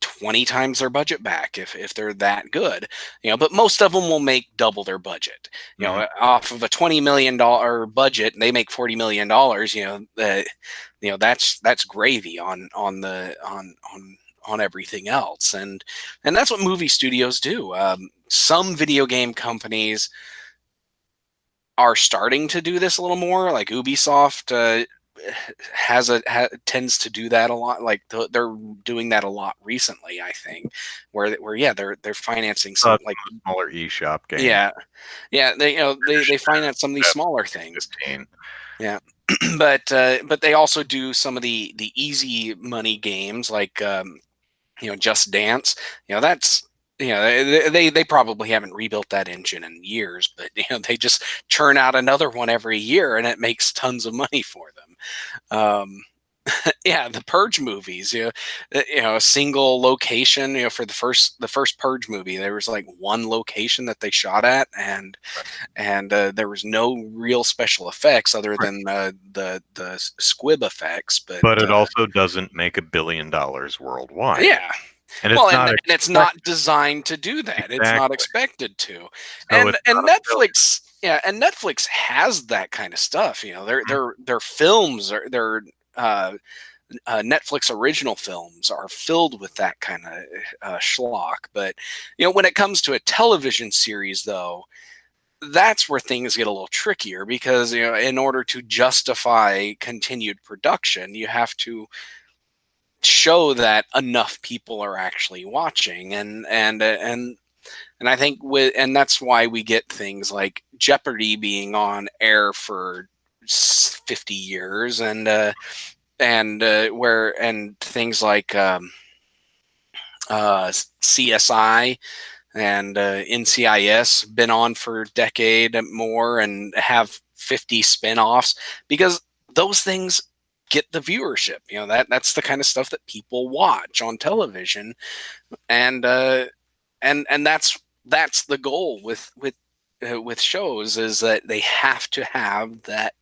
20 times their budget back if they're that good, but most of them will make double their budget, Mhm. off of a $20 million budget, and they make $40 million. That's gravy on everything else, and that's what movie studios do. Some video game companies are starting to do this a little more, like Ubisoft tends to do that a lot. Like they're doing that a lot recently, I think, where yeah, they're financing Some some, of like, the smaller eShop games. yeah, yeah, they finance some of these smaller things. 15. Yeah. But they also do some of the easy money games, like Just Dance. That's they probably haven't rebuilt that engine in years, but they just churn out another one every year, and it makes tons of money for them. Yeah, the Purge movies, a single location, for the first Purge movie, there was like one location that they shot at, and there was no real special effects other Right. than the squib effects, but But it also doesn't make $1 billion worldwide, yeah. and it's Well, and not and it's not expected. designed to do that. It's not Exactly. expected to. So And it's not and a failure. Netflix, yeah, and Netflix has that kind of stuff. Their films are their uh, Netflix original films are filled with that kind of schlock. But when it comes to a television series, though, that's where things get a little trickier, because in order to justify continued production, you have to show that enough people are actually watching, and I think that's why we get things like Jeopardy being on air for 50 years, and things like CSI and NCIS been on for a decade and more, and have 50 spin-offs, because those things get the viewership. That's the kind of stuff that people watch on television, and that's the goal with shows, is that they have to have that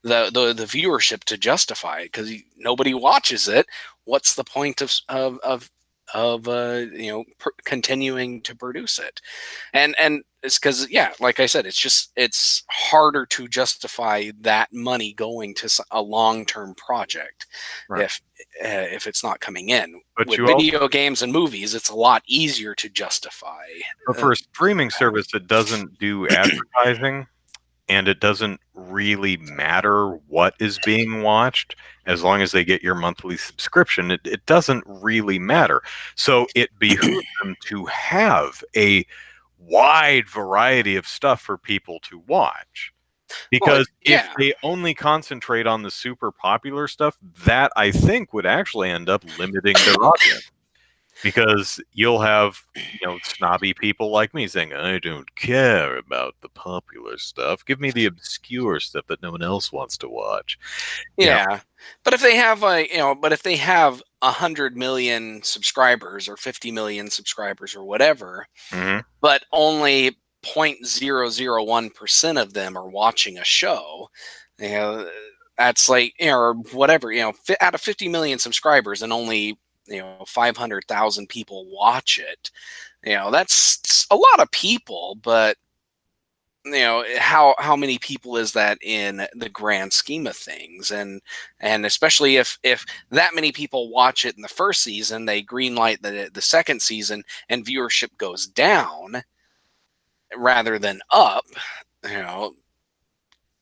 the viewership to justify it, because nobody watches it. What's the point of continuing to produce it? And it's because, yeah, like I said, it's harder to justify that money going to a long-term project Right. if it's not coming in. But With you also, video games and movies, it's a lot easier to justify. but uh, for a streaming service that doesn't do advertising, and it doesn't really matter what is being watched as long as they get your monthly subscription, it doesn't really matter. So it behooves them to have a wide variety of stuff for people to watch. well, Because if yeah. they only concentrate on the super popular stuff, that I think would actually end up limiting their audience. Because you'll have, snobby people like me saying, I don't care about the popular stuff. Give me the obscure stuff that no one else wants to watch. You know, Yeah, but if they have but if they have 100 million subscribers or 50 million subscribers or whatever, hmm but only 0.001% of them are watching a show, you know, that's like, or whatever, out of 50 million subscribers, and only 500,000 people watch it. That's a lot of people, but how many people is that in the grand scheme of things? And especially if that many people watch it in the first season, they greenlight the second season, and viewership goes down rather than up, you know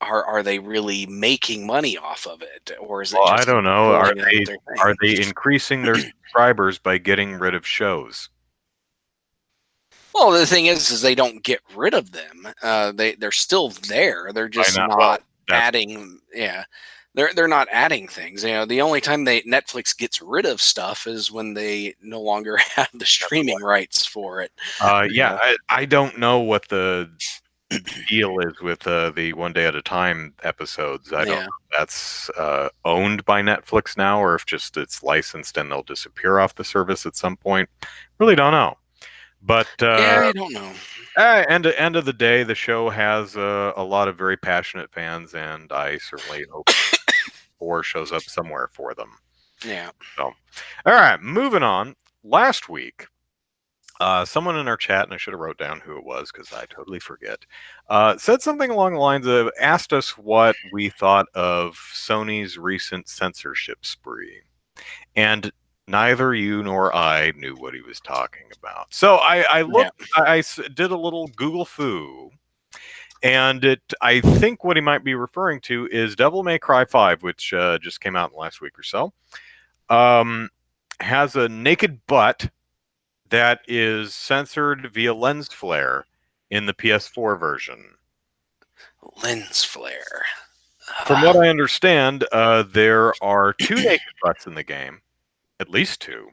are they really making money off of it, or is it Well, I just don't know. building out their Are thing? they increasing their subscribers by getting rid of shows? Well, the thing is they don't get rid of them. They're still there. They're Why just not? Well, not that's adding. Yeah, they're not adding things. The only time they Netflix gets rid of stuff is when they no longer have the streaming rights for it. yeah. I don't know what the deal is with the One Day at a Time episodes. I don't know Yeah, if that's owned by Netflix now, or if just it's licensed and they'll disappear off the service at some point. Really don't know. But yeah, I don't know. end of the day, the show has a lot of very passionate fans, and I certainly hope 4 shows up somewhere for them. Yeah, So, all right, moving on. Last week, someone in our chat, and I should have wrote down who it was because I totally forget, said something along the lines of asked us what we thought of Sony's recent censorship spree. And neither you nor I knew what he was talking about. So I yeah, looked, did a little Google foo, and I think what he might be referring to is Devil May Cry 5, which just came out last week or so. Has a naked butt that is censored via lens flare in the PS4 version. lens flare. From what I understand, there are 2 naked butts in the game, at least 2,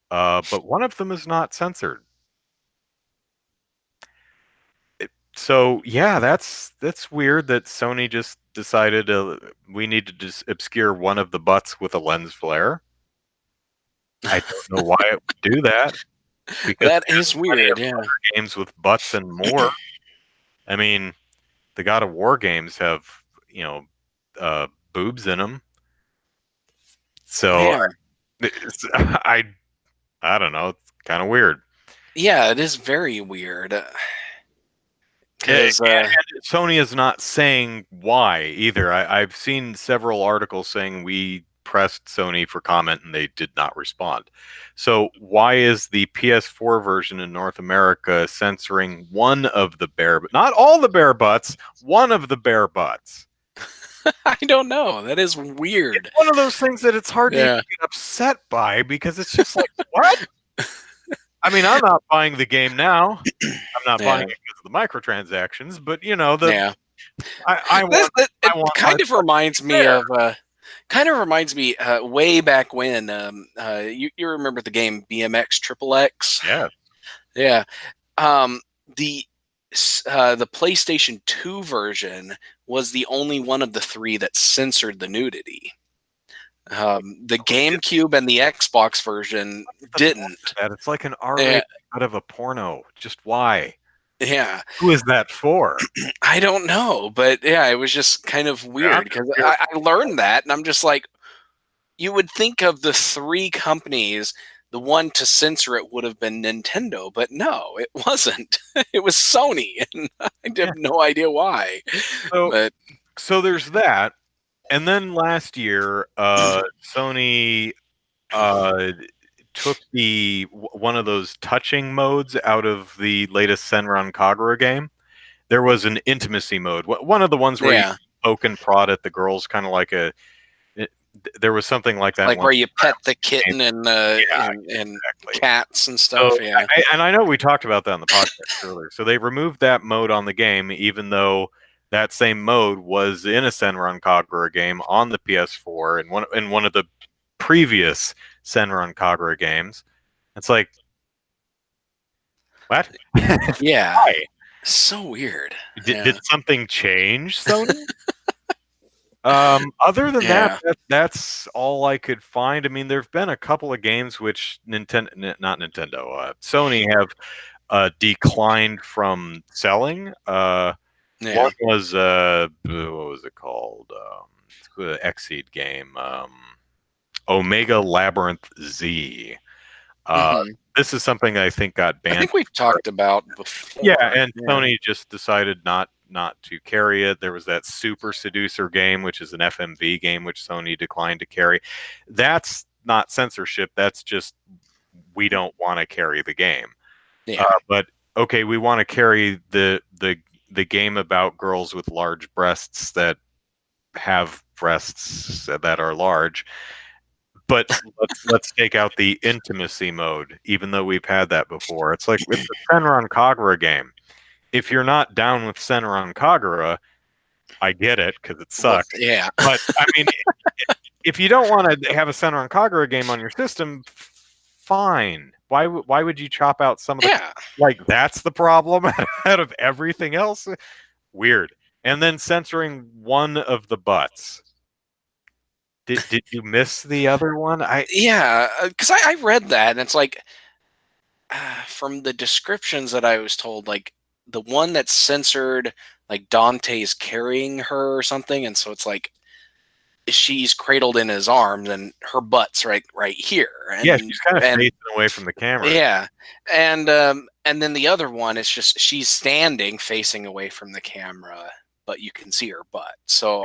but one of them is not censored. So yeah, that's weird that Sony just decided we need to just obscure one of the butts with a lens flare. I don't know why it would do that because That there's is plenty of weird. Yeah, other games with butts and more. I mean, the God of War games have, you know, boobs in them. So yeah, I I don't know. It's kind of weird. yeah. It is very weird. And Because Sony is not saying why either. I've seen several articles saying we pressed Sony for comment and they did not respond. So why is the PS4 version in North America censoring one of the bare, not all the bare butts, one of the bare butts? I don't know. That is It's weird. one of those things that it's hard to even Yeah, get upset by because it's just like, what? I mean, I'm not buying the game now. I'm not buying yeah, it because of the microtransactions, but you know, yeah. It I want my kind of butt reminds me there. of way back when you remember the game BMX Triple X? Yeah. Yeah. Um, the the PlayStation 2 version was the only one of the 3 that censored the nudity. The Oh, it, GameCube and the Xbox version what's the point didn't. of that? It's like an Yeah, R-rated out of a porno. Just why? yeah. Who is that for? I don't know, but yeah, it was just kind of I'm weird just because curious. I learned that, and I'm just like, you would think of the 3 companies, the one to censor it would have been Nintendo, but no, it wasn't. It was Sony, and I Yeah. have no idea why. So But so there's that. And then last year, Sony uh, took one of those touching modes out of the latest Senran Kagura game. There was an intimacy mode, one of the ones where you yeah, poke and prod at the girls, kind of like it, there was something like that like one where you pet the game. kitten and Yeah, and exactly. cats and So, stuff. Yeah, and I know we talked about that on the podcast earlier. So they removed that mode on the game, even though that same mode was in a Senran Kagura game on the PS4 and one of the previous Senran Kagura games. It's like, what? yeah, Why? so weird. Did Yeah, something change, Sony? Other than that, yeah, that's all I could find. I mean, there've been a couple of games which not Nintendo, Sony have declined from selling. yeah. One was what was it called? It's an Xseed game, Omega Labyrinth Z. Uh, Hmm. this is something I think got I banned. think we've talked about Yeah, before. and Yeah, Sony just decided not to carry it. There was that Super Seducer game, which is an FMV game, which Sony declined to carry. That's not censorship. That's just we don't want to carry the game. yeah, But okay, we want to carry the the game about girls with large breasts that have breasts that are large. But let's take out the intimacy mode, even though we've had that before. It's like it's a Senran Kagura game. If you're not down with Senran Kagura, I get it because it Well, sucks. yeah. But I mean, if you don't want to have a Senran Kagura game on your system, fine. Why would you chop out some of the Yeah. like that's the problem out of everything else? Weird. And then censoring one of the butts. Did you miss the other one? Yeah. Because I read that and it's like, from the descriptions that I was told, like the one that's censored, like Dante's carrying her or something. And so it's like, she's cradled in his arms and her butt's right here. Yeah, And, she's kind of and facing away from the camera. yeah. And then the other one is just she's standing facing away from the camera, but you can see her butt. So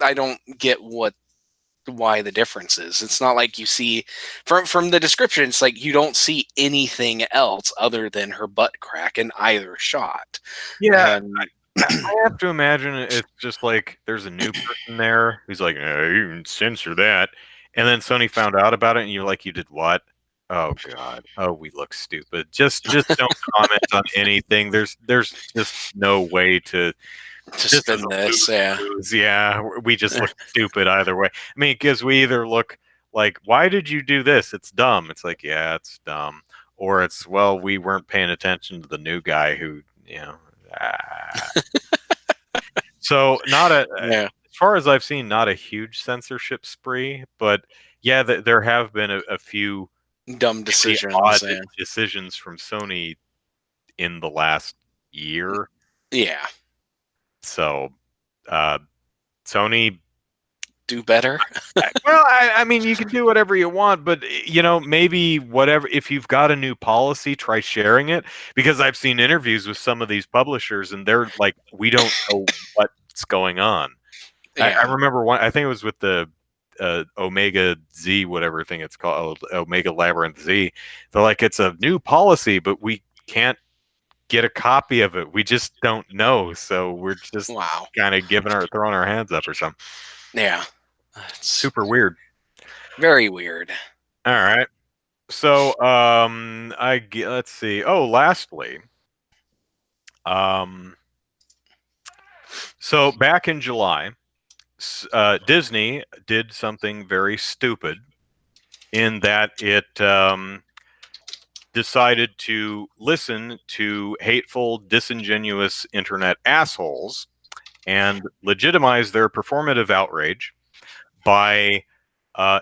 I don't get why the difference is. It's not like you see from the description, it's like you don't see anything else other than her butt crack in either shot. Yeah, And I have to imagine it's just like there's a new person there who's like, you can censor that. And then Sony found out about it and you're like, you did what? Oh God. Oh, we look stupid. Just don't comment on anything. There's just no way to to this is spin a this, yeah. lose. Yeah, we just look stupid either way. I mean, because we either look like, why did you do this? It's dumb. It's like, yeah, it's dumb. Or it's, well, we weren't paying attention to the new guy who, you know. Ah. So not Yeah. as far as I've seen, not a huge censorship spree, but yeah, there have been a few Dumb really decisions. odd Yeah. decisions from Sony in the last year. Yeah. So uh, Sony. Do better. Well, I mean, you can do whatever you want, but maybe whatever. If you've got a new policy, try sharing it. Because I've seen interviews with some of these publishers, and they're like, "We don't know what's going on." I Yeah. remember one. I think it was with the Omega Z, whatever thing it's called, Omega Labyrinth Z. They're like, "It's a new policy, but we can't get a copy of it. We just don't know, so we're just Wow. kind of throwing our hands up or something." Yeah. It's Super weird. very weird. All right. So, let's see. Oh, lastly, um, so back in July, Disney did something very stupid in that it decided to listen to hateful, disingenuous internet assholes and legitimize their performative outrage by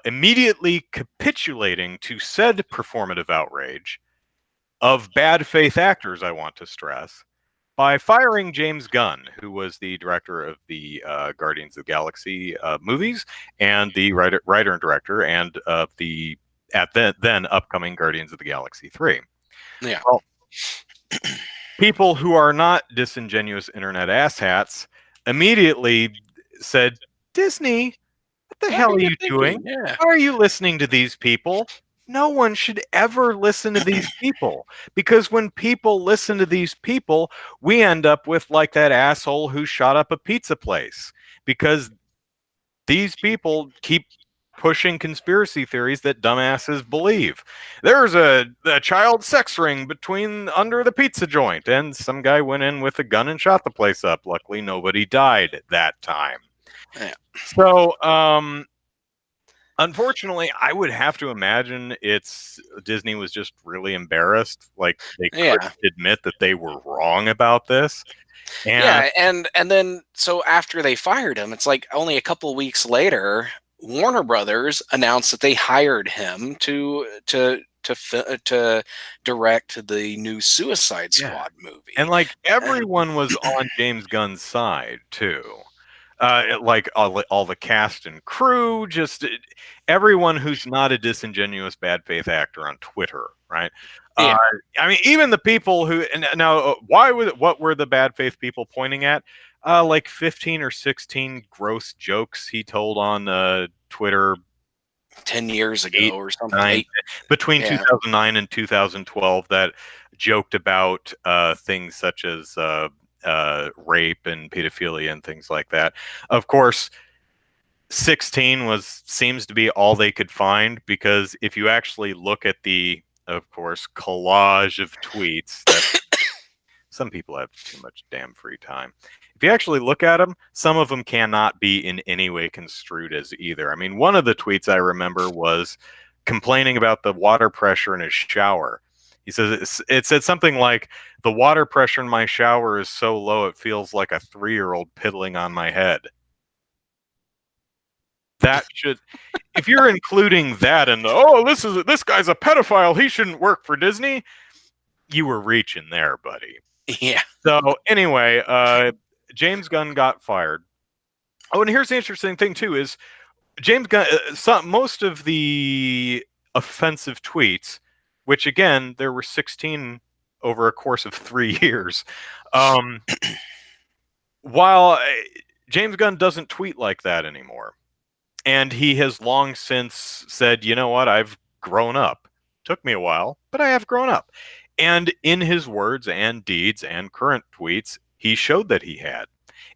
immediately capitulating to said performative outrage of bad faith actors, I want to stress, by firing James Gunn, who was the director of the Guardians of the Galaxy movies and the writer and director and of the then upcoming Guardians of the Galaxy 3. Yeah. Well, people who are not disingenuous internet asshats immediately said, Disney, what the hell are you doing? Yeah. Why are you listening to these people? No one should ever listen to these people because when people listen to these people, we end up with like that asshole who shot up a pizza place because these people keep pushing conspiracy theories that dumbasses believe. There's a child sex ring between under the pizza joint, and some guy went in with a gun and shot the place up. Luckily, nobody died that time. Yeah. So, unfortunately, I would have to imagine Disney was just really embarrassed. Like they couldn't admit that they were wrong about this. Yeah, and then so after they fired him, it's like only a couple of weeks later, Warner Brothers announced that they hired him to direct the new Suicide Squad movie. And like everyone was on James Gunn's side too. Like all the cast and crew, just everyone who's not a disingenuous bad faith actor on Twitter, right? Yeah. I mean, even the people who now, what were the bad faith people pointing at? Like 15 or 16 gross jokes he told on Twitter 10 years ago or something. Between 2009 and 2012 that joked about things such as rape and pedophilia and things like that. Of course, 16 seems to be all they could find, because if you actually look at the, of course, collage of tweets that some people have too much damn free time. If you actually look at them, some of them cannot be in any way construed as either. I mean, one of the tweets I remember was complaining about the water pressure in his shower. He says it said something like, "The water pressure in my shower is so low it feels like a 3-year-old piddling on my head." That should, if you're including that in the, oh, this guy's a pedophile, he shouldn't work for Disney, you were reaching there, buddy. Yeah. So anyway, James Gunn got fired. Oh, and here's the interesting thing too: is James Gunn, most of the offensive tweets, which again there were 16 over a course of 3 years. While James Gunn doesn't tweet like that anymore, and he has long since said, you know what, I've grown up. Took me a while, but I have grown up. And in his words and deeds and current tweets, he showed that he had.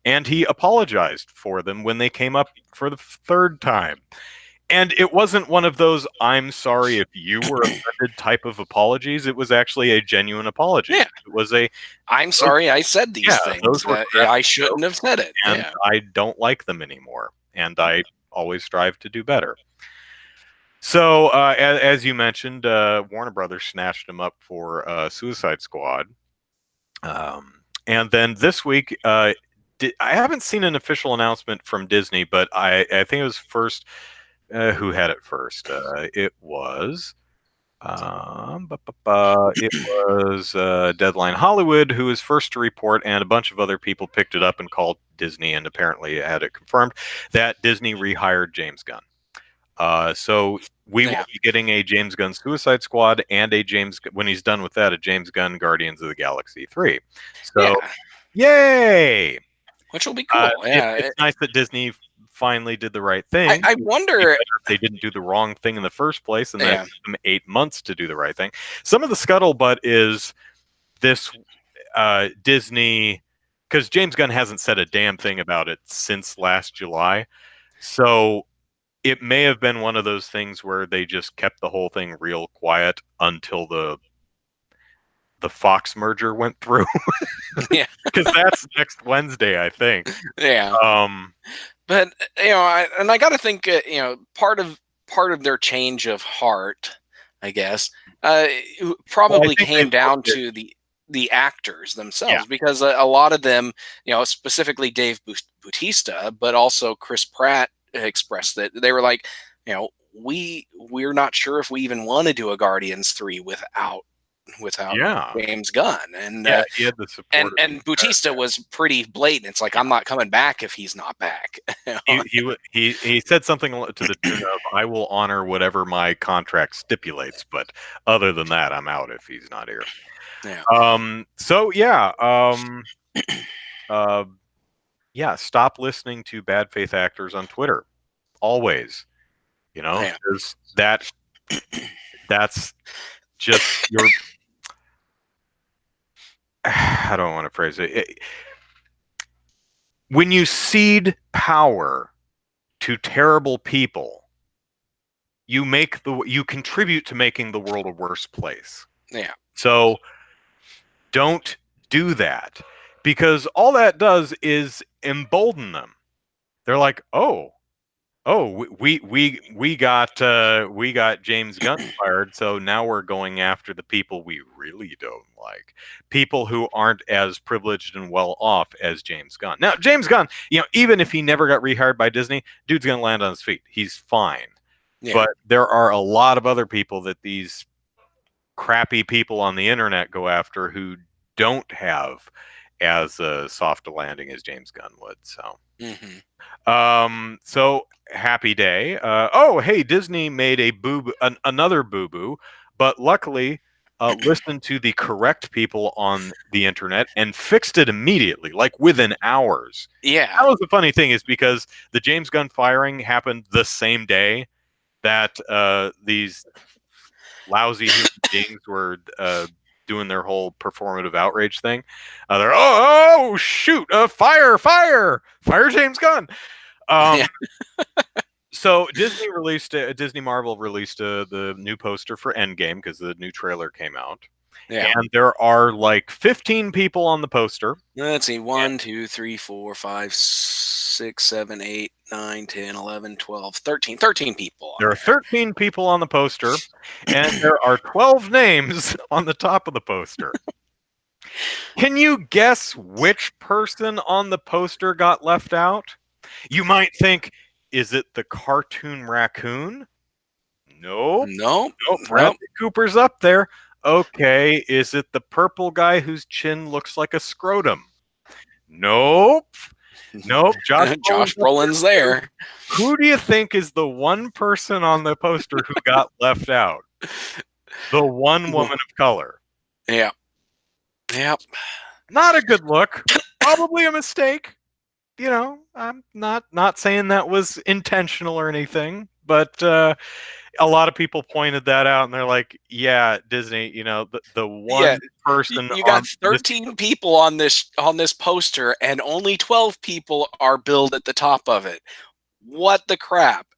And he apologized for them when they came up for the third time. And it wasn't one of those, I'm sorry if you were offended type of apologies. It was actually a genuine apology. Yeah. It was a, I'm sorry I said these things. those were I shouldn't have said it. and Yeah. I don't like them anymore. And I always strive to do better. So, as you mentioned, Warner Brothers snatched him up for Suicide Squad. And then this week, I haven't seen an official announcement from Disney, but I think it was first. Who had it first? It was. It was Deadline Hollywood who was first to report, and a bunch of other people picked it up and called Disney, and apparently had it confirmed that Disney rehired James Gunn. So we will be getting a James Gunn Suicide Squad and when he's done with that, a James Gunn Guardians of the Galaxy 3. So, yay! Which will be cool. It's nice that Disney finally did the right thing. I wonder if they didn't do the wrong thing in the first place, and then took them 8 months to do the right thing. Some of the scuttlebutt is this Disney, because James Gunn hasn't said a damn thing about it since last July. So it may have been one of those things where they just kept the whole thing real quiet until the Fox merger went through. Yeah, because that's next Wednesday, I think. Yeah. But I got to think, part of their change of heart, I guess, probably came down to the actors themselves, because a lot of them, specifically Dave Bautista, but also Chris Pratt expressed that they were like, we're not sure if we even want to do a Guardians 3 without James Gunn, and he had the support. And Bautista was pretty blatant. It's like, I'm not coming back if he's not back. He said something to the tune of, "I will honor whatever my contract stipulates, but other than that, I'm out if he's not here." Yeah. Stop listening to bad faith actors on Twitter. Always, because that's just your. I don't want to phrase it. When you cede power to terrible people, you contribute to making the world a worse place. Yeah. So don't do that, because all that does is embolden them. They're like, oh, we got James Gunn fired, so now we're going after the people we really don't like, people who aren't as privileged and well off as James Gunn. Now, James Gunn, even if he never got rehired by Disney, dude's gonna land on his feet. He's fine. Yeah. But there are a lot of other people that these crappy people on the internet go after who don't have as soft a landing as James Gunn would. So. Mm-hmm. So happy day. Hey, Disney made another boo-boo, but luckily listened to the correct people on the internet and fixed it immediately, like within hours. Yeah. That was the funny thing, is because the James Gunn firing happened the same day that these lousy human beings were doing their whole performative outrage thing. They're oh shoot, fire James Gunn. Yeah. So Disney Marvel released the new poster for Endgame because the new trailer came out, Yeah. and there are like 15 people on the poster. Let's see. 1, 2, 3, 4, 5, 6, 7, 8, 9, 10, 11, 12, 13. 13 people on There are 13 people on the poster, and there are 12 names on the top of the poster. Can you guess which person on the poster got left out? You might think, is it the cartoon raccoon? Nope. Nope. Nope. Nope. Bradley Cooper's up there. Okay. Is it the purple guy whose chin looks like a scrotum? Nope. Nope. Josh Brolin's there. Who do you think is the one person on the poster who got left out? The one woman of color. Yeah. Yep. Not a good look. Probably a mistake. You know, I'm not saying that was intentional or anything, but a lot of people pointed that out, and they're like, "Yeah, Disney, you know, the one person you got on 13 people on this poster, and only 12 people are billed at the top of it. What the crap?"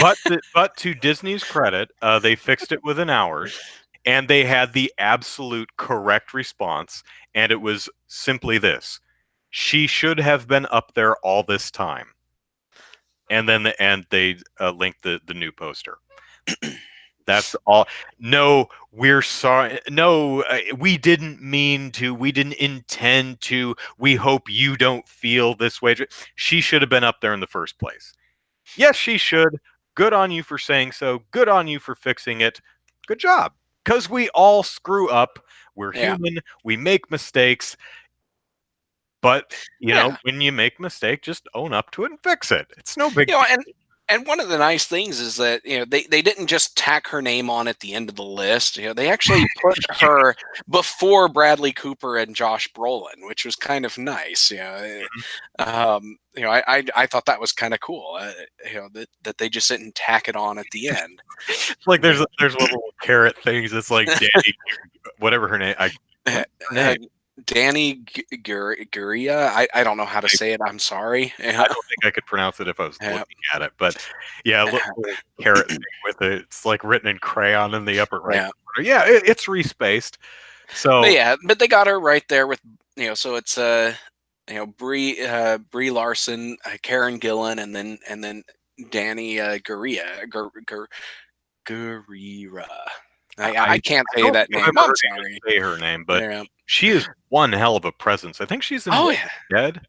but to Disney's credit, they fixed it within hours, and they had the absolute correct response, and it was simply this: she should have been up there all this time. And then they linked the new poster. That's all. No, we're sorry. No, we didn't mean to. We didn't intend to. We hope you don't feel this way. She should have been up there in the first place. Yes, she should. Good on you for saying so. Good on you for fixing it. Good job. Because we all screw up. We're human. We make mistakes. But, you know, when you make a mistake, just own up to it and fix it. It's no big deal. And one of the nice things is that, you know, they didn't just tack her name on at the end of the list. You know, they actually put her before Bradley Cooper and Josh Brolin, which was kind of nice. You know, I thought that was kind of cool. You know, that they just didn't tack it on at the end. Like there's little carrot things. It's like Danny, whatever her name. Danny Guria. I don't know how to say it. I'm sorry. I don't think I could pronounce it if I was looking at it. But yeah, little carrot thing with it. It's like written in crayon in the upper right corner. Yeah, it's respaced. So but they got her right there with, you know. So it's Brie Larson, Karen Gillan, and then Danny Guria. Gurira. I can't say that name. I'm sorry. Say her name, but she is one hell of a presence. I think she's in Dead.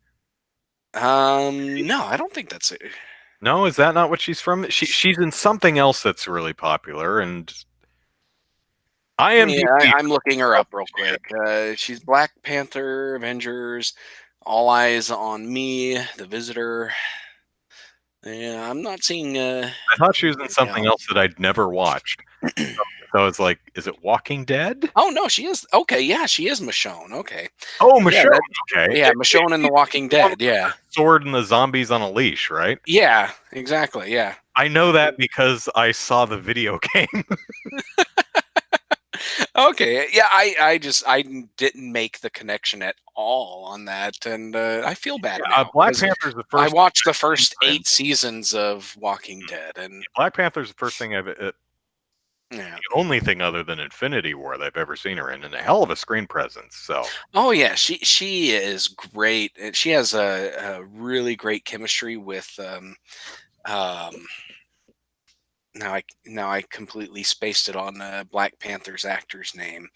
No, I don't think that's it. No, is that not what she's from? She's in something else that's really popular, and I'm looking her up real quick. She's Black Panther, Avengers, All Eyes on Me, The Visitor. Yeah, I'm not seeing. I thought she was in something else that I'd never watched. So it's like, is it Walking Dead? Oh no, she is. Okay, yeah, she is Michonne. Okay. Oh, Michonne. Okay. Yeah, Michonne in The Walking Dead. Yeah. Sword and the Zombies on a Leash, right? Yeah, exactly. Yeah. I know that because I saw the video game. Okay. Yeah, I didn't make the connection at all on that, and I feel bad now. Black Panther's the first. I watched the first 8 seasons of Walking Dead, and Black Panther's the first thing the only thing other than Infinity War that I've ever seen her in, and a hell of a screen presence. So. Oh yeah, she is great. She has a really great chemistry with Now I completely spaced it on Black Panther's actor's name,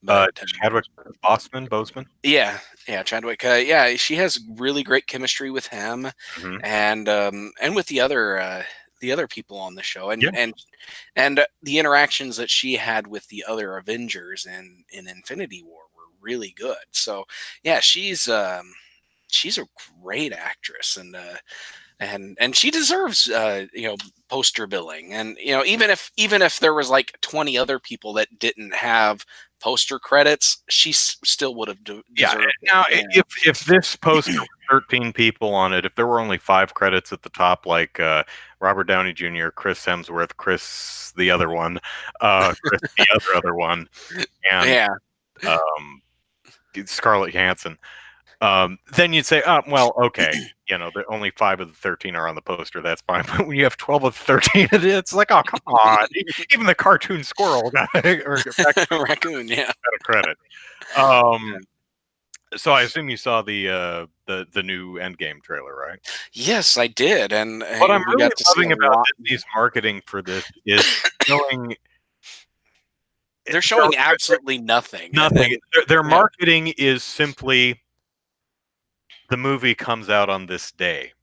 but Chadwick Boseman. Yeah, Chadwick. Yeah, she has really great chemistry with him, and with the other people on the show, and the interactions that she had with the other Avengers in Infinity War were really good. So yeah, she's a great actress, and she deserves poster billing. And even if there was like 20 other people that didn't have poster credits, she still would have deserved Now, it. if this poster were 13 people on it, if there were only 5 credits at the top, like Robert Downey Jr., Chris Hemsworth, Chris the other one, Chris the other one, and Yeah. um, Scarlett Johansson, then you'd say, oh, well, okay, the only 5 of the 13 are on the poster. That's fine. But when you have 12 of the 13, it's like, oh, come on. Even the cartoon squirrel got or Raccoon, yeah. got a credit. So I assume you saw the new Endgame trailer, right? Yes, I did, and What I'm we really got to see loving a about lot. Disney's marketing for this is showing They're showing absolutely nothing. nothing. Their Yeah. marketing is simply the movie comes out on this day.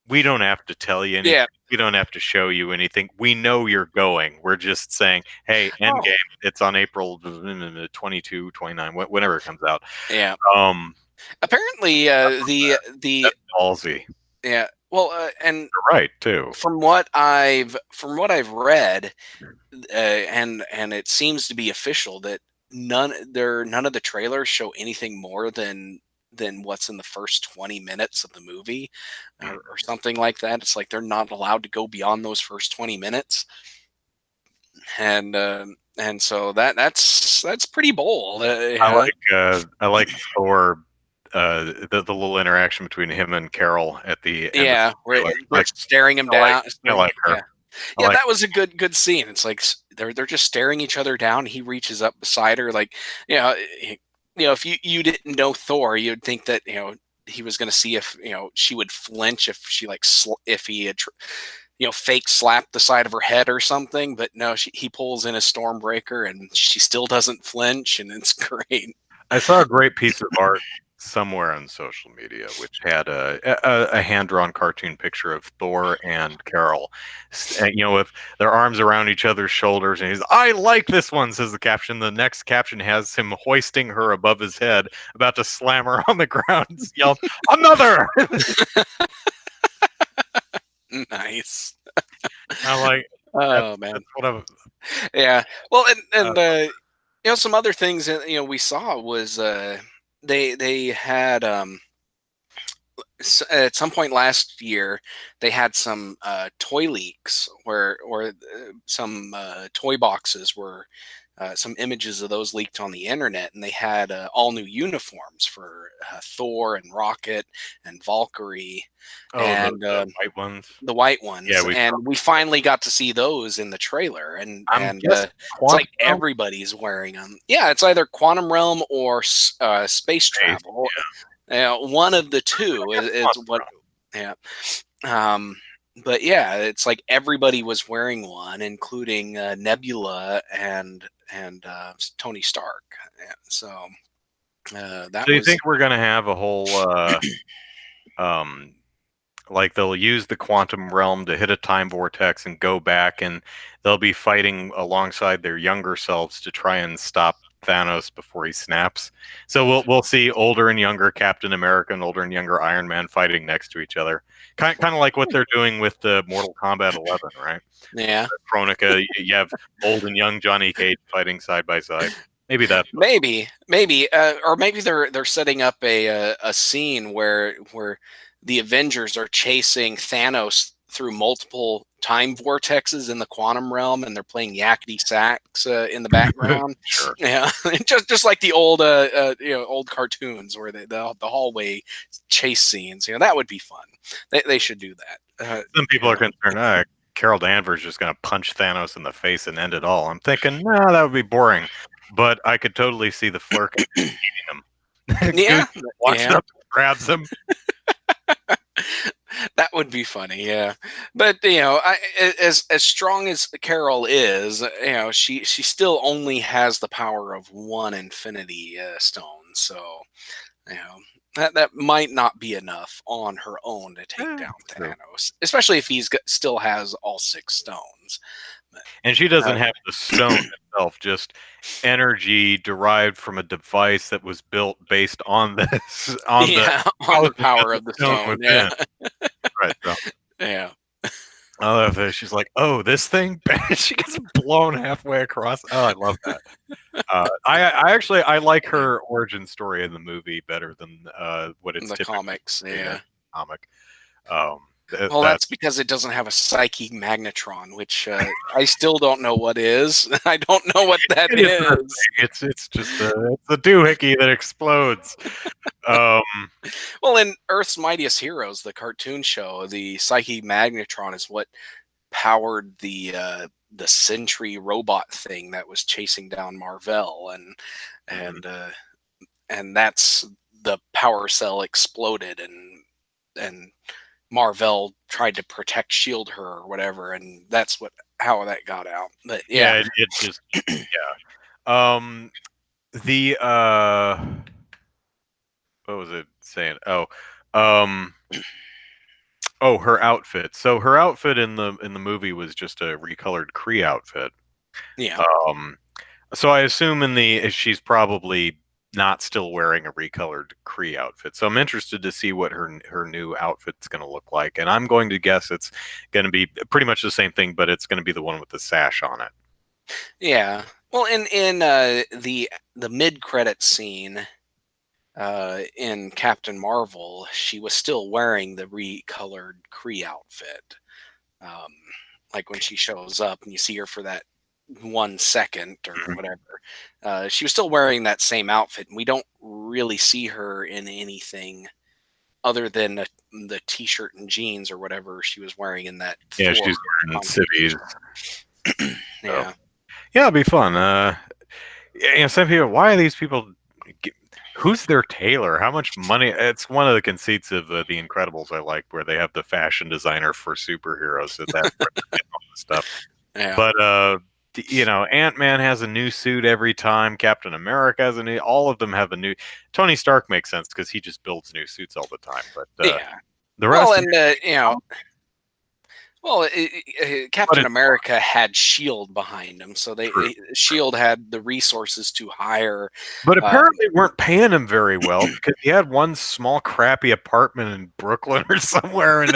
We don't have to tell you anything. Yeah. We don't have to show you anything. We know you're going. We're just saying, hey, Endgame, it's on April 22, 29, whenever it comes out. Yeah. Apparently, the ballsy. Yeah. Well, and You're right too. From what I've read, and it seems to be official that none of the trailers show anything more than what's in the first 20 minutes of the movie, or something like that. It's like they're not allowed to go beyond those first 20 minutes, and so that's pretty bold. I like Thor. The little interaction between him and Carol at the end. Yeah, Like, staring him down. I like her. Yeah, that was a good scene. It's like they're just staring each other down. He reaches up beside her, like, if you didn't know Thor, you'd think that he was going to see if she would flinch if she if he had fake slapped the side of her head or something. But no, he pulls in a Stormbreaker and she still doesn't flinch, and it's great. I saw a great piece of art somewhere on social media, which had a hand-drawn cartoon picture of Thor and Carol, with their arms around each other's shoulders, and he's, I like this one, says the caption. The next caption has him hoisting her above his head, about to slam her on the ground, and yelled, another! Nice. I'm like, oh man. That's what yeah. Well, and some other things we saw was they had at some point last year they had some toy leaks where some toy boxes were some images of those leaked on the internet, and they had all new uniforms for Thor and Rocket and Valkyrie, and the white ones. The white ones, yeah, we finally got to see those in the trailer, and it's like everybody's wearing them. Yeah, it's either Quantum Realm or space travel. Yeah. One of the two is what. Yeah. But yeah, it's like everybody was wearing one, including Nebula and Tony Stark. Yeah, so that. So you think we're gonna have a whole like they'll use the quantum realm to hit a time vortex and go back, and they'll be fighting alongside their younger selves to try and stop Thanos before he snaps. So we'll see older and younger Captain America and older and younger Iron Man fighting next to each other, kind of like what they're doing with the Mortal Kombat 11, right? Yeah. Chronica, you have old and young Johnny Cage fighting side by side. Maybe that. Maybe, or maybe they're setting up a scene where the Avengers are chasing Thanos through multiple time vortexes in the quantum realm, and they're playing yakety sax in the background. Sure. Yeah, just like the old old cartoons where the hallway chase scenes. That would be fun. They should do that. Some people are concerned. Carol Danvers just going to punch Thanos in the face and end it all. I'm thinking, no, that would be boring. But I could totally see the Flurk eating him. Yeah, walks up, grabs him. That would be funny, yeah. But as strong as Carol is, she still only has the power of one Infinity Stone. So, that might not be enough on her own to take down Thanos, especially if he still has all 6 stones. And she doesn't have the stone itself, just energy derived from a device that was built based on this, on the power of the stone. Yeah. Right. So. Yeah. I love that she's like, "Oh, this thing." She gets blown halfway across. Oh, I love that. I like her origin story in the movie better than what it's The typically comics, in a yeah. comic. Um, Well, that's that's because it doesn't have a psychic magnetron, which I still don't know what is. I don't know what that it's not a is. thing. It's just a doohickey that explodes. Um, Well, in Earth's Mightiest Heroes, the cartoon show, the psychic magnetron is what powered the Sentry robot thing that was chasing down Marvel, mhm. and uh, and that's the power cell exploded, and Marvel tried to protect shield her or whatever, and that's what how that got out. But yeah, Yeah, it just yeah. The what was it saying? Um, oh, her outfit. So her outfit in the movie was just a recolored Kree outfit. yeah, Um, so I assume she's probably not still wearing a recolored Kree outfit. So I'm interested to see what her new outfit's going to look like, and I'm going to guess it's going to be pretty much the same thing, but it's going to be the one with the sash on it. yeah. Well, in the mid credit scene in Captain Marvel, she was still wearing the recolored Kree outfit. Um, like when she shows up and you see her for that 1 second or Mhm. whatever, she was still wearing that same outfit, and we don't really see her in anything other than the t-shirt and jeans or whatever she was wearing in that Yeah, Thor she's wearing civvies. confrontation. So Yeah, yeah, it'll be fun. Some people, why are these people? Who's their tailor? How much money? It's one of the conceits of The Incredibles I like, where they have the fashion designer for superheroes. So that's where they're getting all this stuff. yeah, But Ant-Man has a new suit every time. Captain America has a new. All of them have a new. Tony Stark makes sense because he just builds new suits all the time. But yeah. the Well, rest of and well, but Captain it's America had Shield behind him, so true. Shield had the resources to hire. But Um, apparently weren't paying him very well because he had one small crappy apartment in Brooklyn or somewhere in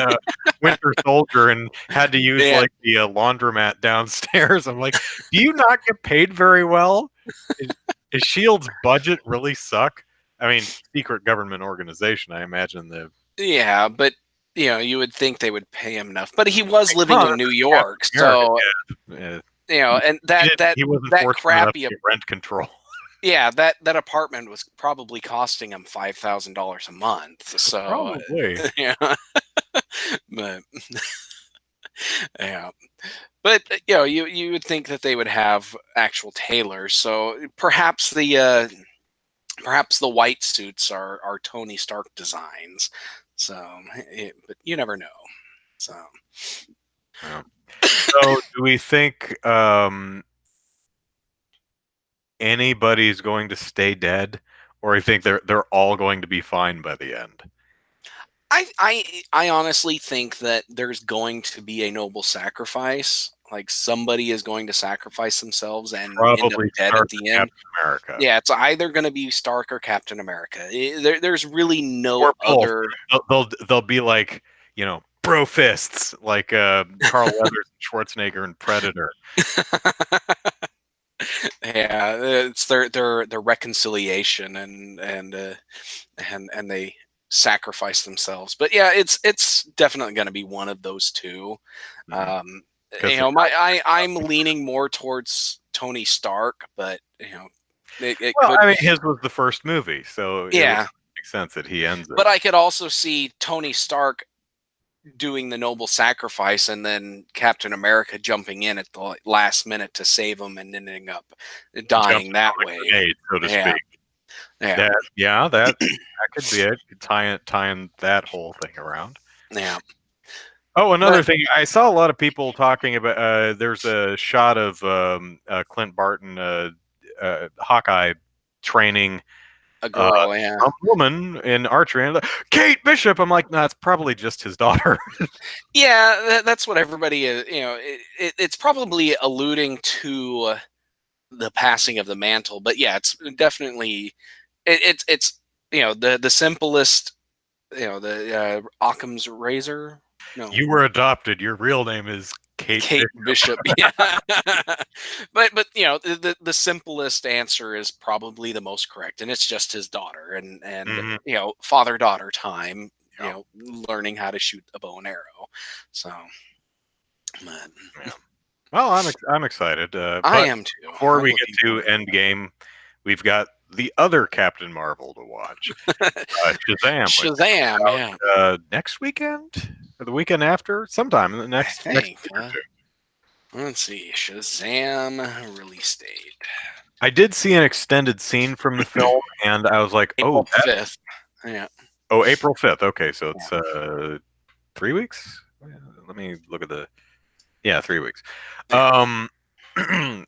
Winter Soldier and had to use yeah, like the laundromat downstairs. I'm like, do you not get paid very well? Is Shield's budget really suck? I mean, secret government organization. I imagine the yeah, but you would think they would pay him enough. But he was living well, in New that's Captain York, America. so Yeah, and he didn't. He wasn't that fortunate enough crappy to get rent control. yeah, that apartment was probably costing him $5,000 a month. So Probably. yeah, but yeah, but you would think that they would have actual tailors. So perhaps the white suits are Tony Stark designs. So, but you never know. So, Yeah. So, do we think anybody's going to stay dead, or you think they're all going to be fine by the end? I honestly think that there's going to be a noble sacrifice. Like somebody is going to sacrifice themselves and end up Probably dead at Stark the or end. Captain America, Yeah, it's either going to be Stark or Captain America. There's really no or both. other. They'll be like bro fists, like Carl Weathers and Schwarzenegger and Predator. Yeah, it's their reconciliation and they sacrifice themselves. But yeah, it's definitely going to be one of those two. Um, Because I'm leaning more towards Tony Stark, but it well, could. I mean, his was the first movie, so it would Yeah, make sense that he ends it. but I could also see Tony Stark doing the noble sacrifice and then Captain America jumping in at the last minute to save him and ending up dying Jumping that on a way. grenade, so to Yeah, speak. yeah, That could be it. Tying that whole thing around. yeah. Oh, another But thing, I saw a lot of people talking about. There's a shot of Clint Barton, Hawkeye, training a uh, girl, yeah. some woman in archery, and Kate Bishop. I'm like, no, it's probably just his daughter. Yeah, that's what everybody is. It's probably alluding to the passing of the mantle, but yeah, it's definitely it's the simplest. The Occam's razor. No. You were adopted. Your real name is Kate. Kate Bishop. Yeah. But the simplest answer is probably the most correct, and it's just his daughter, and Mhm. father daughter time. Yeah, Learning how to shoot a bow and arrow. So, but yeah. Well, I'm excited. I But am too. before I'm we get looking to forward Endgame, we've got the other Captain Marvel to watch, to it. Shazam, which Shazam. Yeah, next weekend or the weekend after, sometime in the I next think. week or two. Let's see. Shazam release date. I did see an extended scene from the film, and I was like, "Oh, April 5th. Yeah. April 5th. Okay, so Yeah. it's 3 weeks. Let me look at the 3 weeks. Yeah. Um,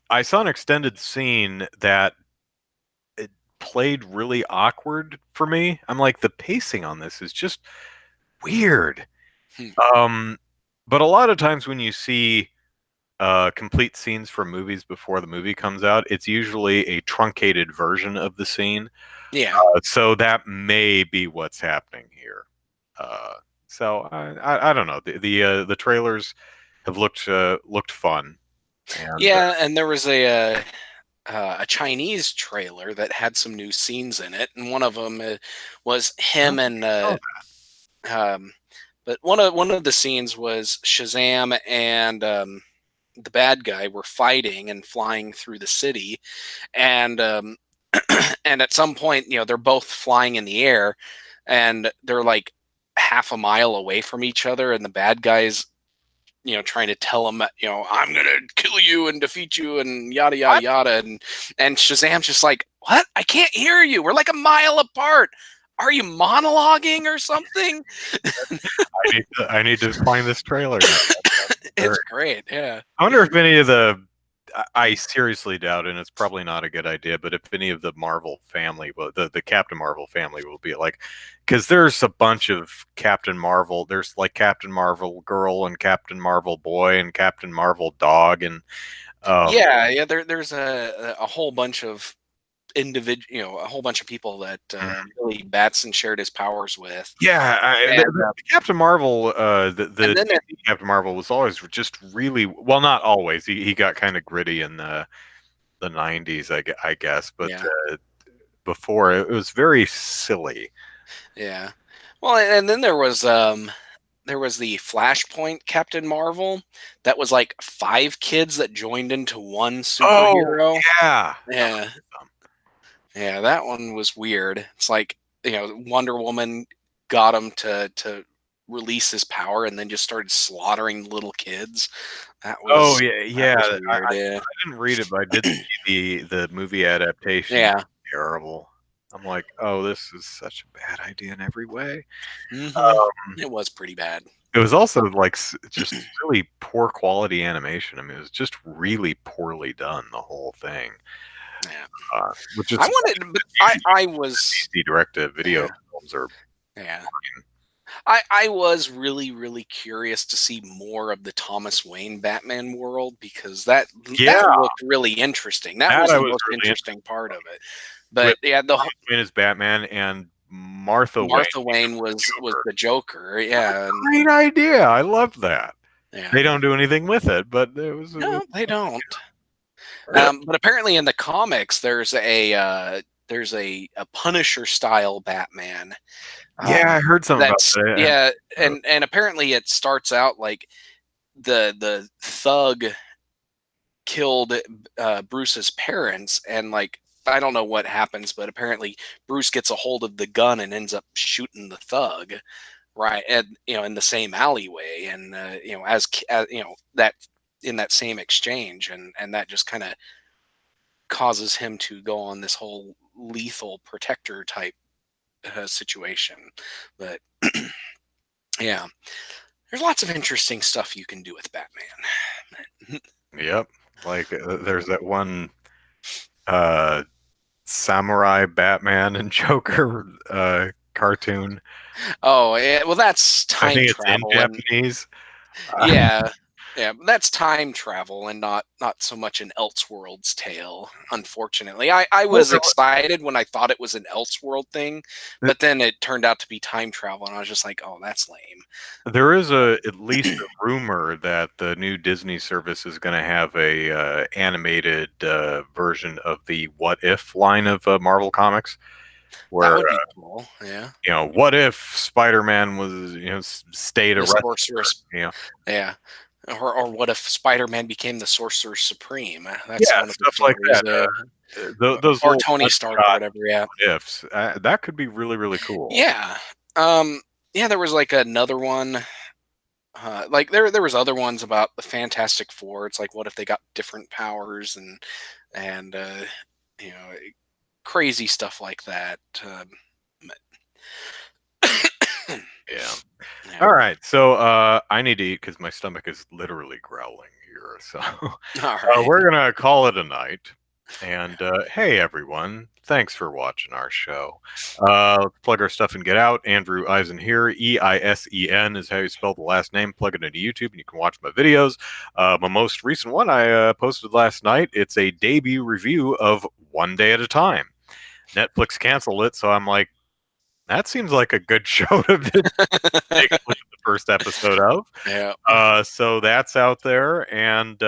I saw an extended scene that it played really awkward for me. I'm like, the pacing on this is just weird. Hmm. Um, but a lot of times when you see complete scenes from movies before the movie comes out, it's usually a truncated version of the scene. Yeah. So that may be what's happening here. Uh, so I don't know. The trailers have looked fun, and Yeah. And there was a Chinese trailer that had some new scenes in it, and one of them was I him don't think and I saw um, but one of the scenes was Shazam and the bad guy were fighting and flying through the city, and and at some point, they're both flying in the air, and they're like half a mile away from each other, and the bad guys trying to tell him, I'm gonna kill you and defeat you and yada yada that. yada, and Shazam's just like, what? I can't hear you. We're like a mile apart. Are you monologuing or something? I need to find this trailer now. It's great. Yeah. I wonder if any of the I seriously doubt, and it's probably not a good idea, but if any of the Marvel family, well, the Captain Marvel family will be like, because there's a bunch of Captain Marvel. There's like Captain Marvel girl and Captain Marvel boy and Captain Marvel dog, and um, Yeah. There's a whole bunch of a whole bunch of people that really Batson shared his powers with, yeah, and the Captain Marvel, and the then DC Captain Marvel was always just really well, not always. He got kind of gritty in the 90s, I guess, but yeah, before it was very silly. yeah. Well, and then there was the Flashpoint Captain Marvel that was like five kids that joined into one Oh superhero. yeah, that Yeah, yeah, that one was weird. It's like Wonder Woman got him to release his power and then just started slaughtering little kids. That oh was yeah, that yeah. was I, weird. I Yeah, didn't read it, but I did see the movie adaptation. yeah. Terrible. I'm like, oh, this is such a bad idea in every way. hmm Um, It was pretty bad. it was also like just really poor quality animation. I mean, it was just really poorly done, the whole thing. Yeah, Which I is wanted, but I was DC direct to video yeah, films are. yeah. I was really really curious to see more of the Thomas Wayne Batman world because that Yeah, looked really interesting. That that was I the was most really interesting part of it. with But yeah, Wayne as Batman and Martha Wayne Martha Wayne was Joker. the Joker. Yeah, and Great idea. I love that. yeah. They don't do anything with it, but it was No, they don't. But apparently in the comics, there's a Punisher style Batman. yeah, I heard something about That's that. yeah, Uh, and apparently it starts out like the thug killed Bruce's parents, and like I don't know what happens, but apparently Bruce gets a hold of the gun and ends up shooting the thug right, and in the same alleyway, and as that in that same exchange, and that just kind of causes him to go on this whole lethal protector type situation. But yeah, there's lots of interesting stuff you can do with Batman. yep. Like there's that one uh samurai Batman and Joker cartoon. Oh, yeah, well, that's I time think it's in travel, and Japanese. Uh, yeah, Yeah, but that's time travel and not so much an Elseworlds tale, unfortunately. I Well, was excited when I thought it was an Elseworld thing, there, but then it turned out to be time travel, and I was just like, oh, that's lame. there is at least a rumor that the new Disney service is going to have a animated version of the What If line of Marvel comics, That where would be cool. Yeah. what if Spider-Man was stayed a The wrestler, Sorceress. you know, Yeah. Or what if Spider-Man became the Sorcerer Supreme? That's yeah, one of the stuff like theories. that. Those Or little Tony one Stark or shot whatever. Yeah. what ifs that could be really really cool. Yeah. Um, yeah, there was like another one. Like there was other ones about the Fantastic Four. It's like what if they got different powers and you know crazy stuff like that. Yeah. Yeah. All right, so I need to eat because my stomach is literally growling here. So All right. we're gonna call it a night. And hey, everyone, thanks for watching our show. Let's plug our stuff and get out. Andrew Eisen here. Eisen is how you spell the last name. Plug it into YouTube, and you can watch my videos. My most recent one I posted last night. It's a debut review of One Day at a Time. Netflix canceled it, so I'm like, that seems like a good show to take a look at the first episode of. Yeah. So that's out there, and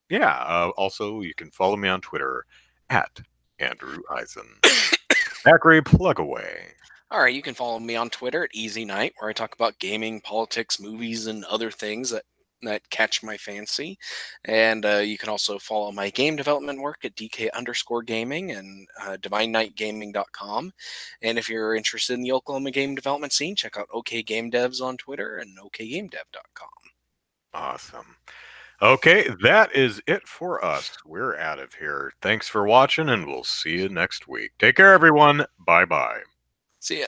yeah. Also, you can follow me on Twitter at Andrew Eisen. Zachary, plug away. All right, you can follow me on Twitter at Easy Night, where I talk about gaming, politics, movies, and other things that catch my fancy. And you can also follow my game development work at DK_gaming and DivineKnightGaming.com. And if you're interested in the Oklahoma game development scene, check out OK Game Devs on Twitter and OKGameDev.com. Awesome. Okay, that is it for us. We're out of here. Thanks for watching, and we'll see you next week. Take care, everyone. Bye bye. See ya.